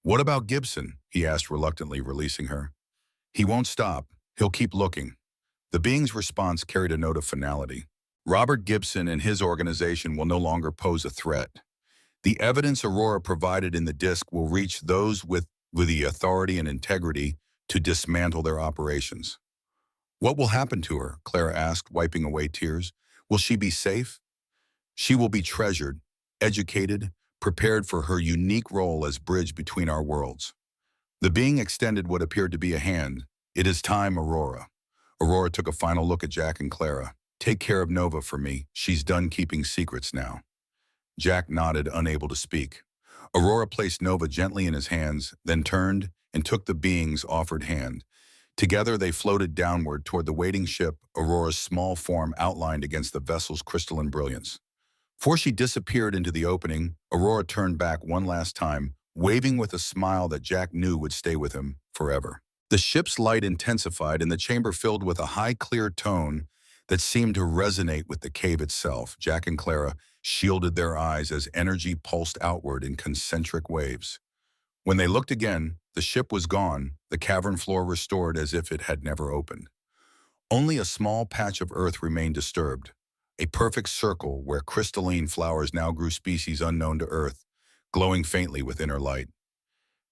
What about Gibson? He asked reluctantly, releasing her. He won't stop. He'll keep looking. The being's response carried a note of finality. Robert Gibson and his organization will no longer pose a threat. The evidence Aurora provided in the disk will reach those with the authority and integrity to dismantle their operations. What will happen to her? Clara asked, wiping away tears. Will she be safe? She will be treasured, educated, prepared for her unique role as bridge between our worlds. The being extended what appeared to be a hand. It is time, Aurora. Aurora took a final look at Jack and Clara. Take care of Nova for me. She's done keeping secrets now. Jack nodded, unable to speak. Aurora placed Nova gently in his hands, then turned and took the being's offered hand. Together they floated downward toward the waiting ship, Aurora's small form outlined against the vessel's crystalline brilliance. Before she disappeared into the opening, Aurora turned back one last time, waving with a smile that Jack knew would stay with him forever. The ship's light intensified and the chamber filled with a high, clear tone that seemed to resonate with the cave itself. Jack and Clara shielded their eyes as energy pulsed outward in concentric waves. When they looked again, the ship was gone, the cavern floor restored as if it had never opened. Only a small patch of earth remained disturbed, a perfect circle where crystalline flowers now grew, species unknown to Earth, glowing faintly with inner light.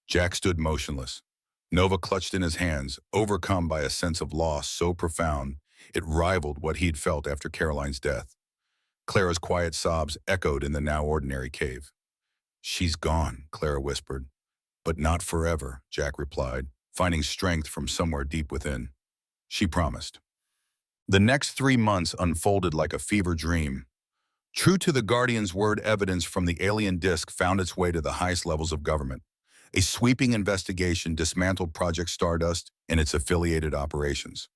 Jack stood motionless. Nova clutched in his hands, overcome by a sense of loss so profound it rivaled what he'd felt after Caroline's death. Clara's quiet sobs echoed in the now ordinary cave. She's gone, Clara whispered. But not forever, Jack replied, finding strength from somewhere deep within. She promised. The next 3 months unfolded like a fever dream. True to the Guardian's word, evidence from the alien disk found its way to the highest levels of government. A sweeping investigation dismantled Project Stardust and its affiliated operations.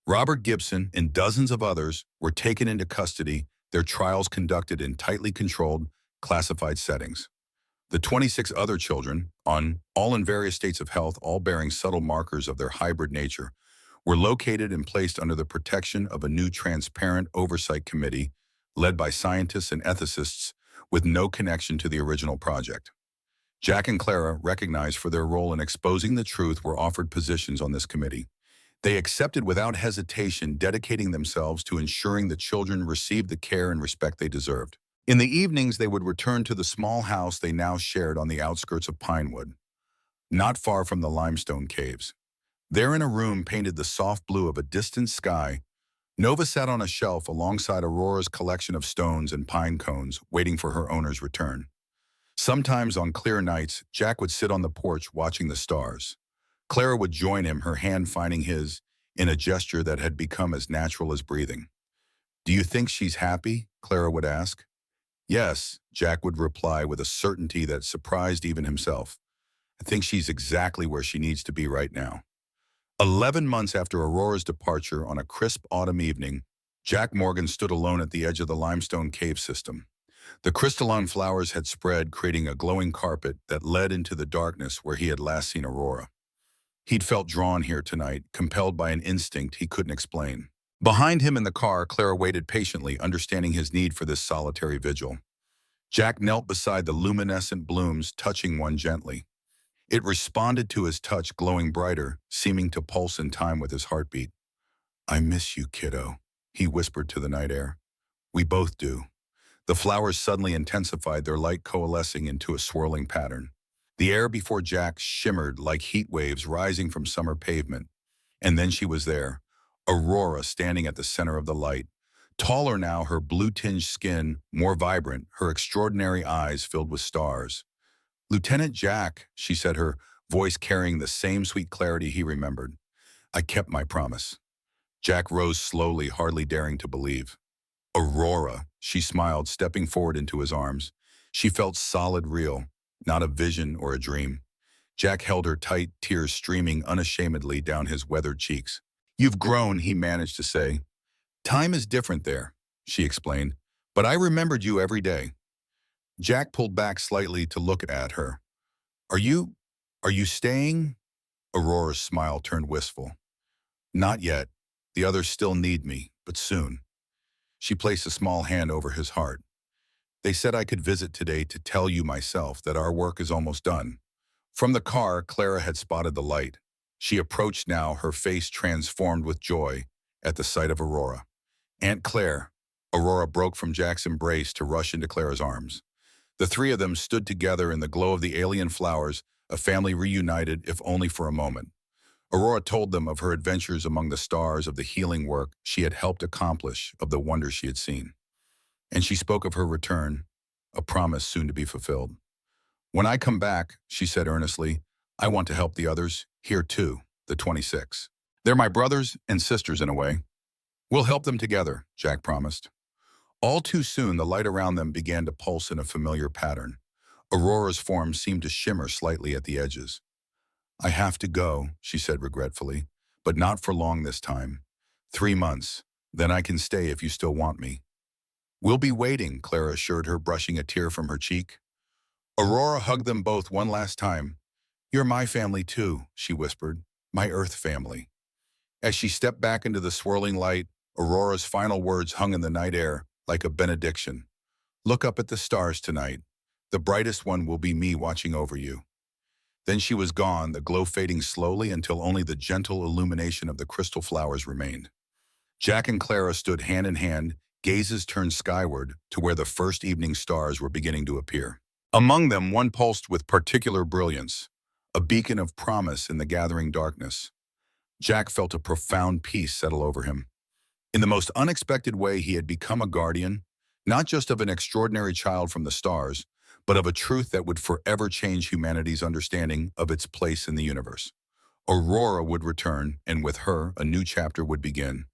Robert Gibson and dozens of others were taken into custody, their trials conducted in tightly controlled, classified settings. The 26 other children, all in various states of health, all bearing subtle markers of their hybrid nature, were located and placed under the protection of a new transparent oversight committee led by scientists and ethicists with no connection to the original project. Jack and Clara, recognized for their role in exposing the truth, were offered positions on this committee. They accepted without hesitation, dedicating themselves to ensuring the children received the care and respect they deserved. In the evenings, they would return to the small house they now shared on the outskirts of Pinewood, not far from the limestone caves. There, in a room painted the soft blue of a distant sky, Nova sat on a shelf alongside Aurora's collection of stones and pine cones, waiting for her owner's return. Sometimes on clear nights, Jack would sit on the porch watching the stars. Clara would join him, her hand finding his, in a gesture that had become as natural as breathing. "Do you think she's happy?" Clara would ask. "Yes," Jack would reply with a certainty that surprised even himself. "I think she's exactly where she needs to be right now." 11 months after Aurora's departure on a crisp autumn evening, Jack Morgan stood alone at the edge of the limestone cave system. The crystalline flowers had spread, creating a glowing carpet that led into the darkness where he had last seen Aurora. He'd felt drawn here tonight, compelled by an instinct he couldn't explain. Behind him in the car, Clara waited patiently, understanding his need for this solitary vigil. Jack knelt beside the luminescent blooms, touching one gently. It responded to his touch, glowing brighter, seeming to pulse in time with his heartbeat. "I miss you, kiddo," he whispered to the night air. "We both do." The flowers suddenly intensified, their light coalescing into a swirling pattern. The air before Jack shimmered like heat waves rising from summer pavement. And then she was there, Aurora standing at the center of the light. Taller now, her blue-tinged skin more vibrant, her extraordinary eyes filled with stars. "Lieutenant Jack," she said, her voice carrying the same sweet clarity he remembered. "I kept my promise." Jack rose slowly, hardly daring to believe. "Aurora," she smiled, stepping forward into his arms. She felt solid, real, not a vision or a dream. Jack held her tight, tears streaming unashamedly down his weathered cheeks. "You've grown," he managed to say. "Time is different there," she explained, "but I remembered you every day." Jack pulled back slightly to look at her. Are you staying?" Aurora's smile turned wistful. "Not yet. The others still need me, but soon." She placed a small hand over his heart. "They said I could visit today to tell you myself that our work is almost done." From the car, Clara had spotted the light. She approached now, her face transformed with joy at the sight of Aurora. "Aunt Claire." Aurora broke from Jack's embrace to rush into Clara's arms. The three of them stood together in the glow of the alien flowers, a family reunited, if only for a moment. Aurora told them of her adventures among the stars, of the healing work she had helped accomplish, of the wonders she had seen. And she spoke of her return, a promise soon to be fulfilled. "When I come back," she said earnestly, "I want to help the others, here too, the 26. They're my brothers and sisters in a way. We'll help them together," Jack promised. All too soon, the light around them began to pulse in a familiar pattern. Aurora's form seemed to shimmer slightly at the edges. "I have to go," she said regretfully, "but not for long this time. 3 months. Then I can stay if you still want me." "We'll be waiting," Clara assured her, brushing a tear from her cheek. Aurora hugged them both one last time. "You're my family too," she whispered, "my Earth family." As she stepped back into the swirling light, Aurora's final words hung in the night air like a benediction. "Look up at the stars tonight. The brightest one will be me watching over you." Then she was gone, the glow fading slowly until only the gentle illumination of the crystal flowers remained. Jack and Clara stood hand in hand, gazes turned skyward to where the first evening stars were beginning to appear. Among them, one pulsed with particular brilliance, a beacon of promise in the gathering darkness. Jack felt a profound peace settle over him. In the most unexpected way, he had become a guardian, not just of an extraordinary child from the stars, but of a truth that would forever change humanity's understanding of its place in the universe. Aurora would return, and with her, a new chapter would begin.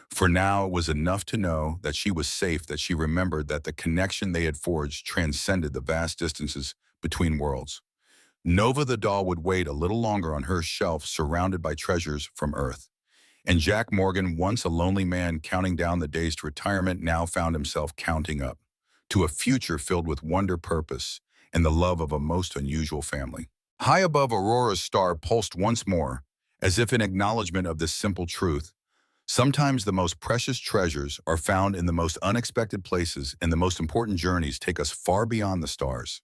For now, it was enough to know that she was safe, that she remembered that the connection they had forged transcended the vast distances between worlds. Nova the doll would wait a little longer on her shelf, surrounded by treasures from Earth. And Jack Morgan, once a lonely man counting down the days to retirement, now found himself counting up to a future filled with wonder, purpose, and the love of a most unusual family. High above, Aurora's star pulsed once more, as if in acknowledgement of this simple truth. Sometimes the most precious treasures are found in the most unexpected places, and the most important journeys take us far beyond the stars.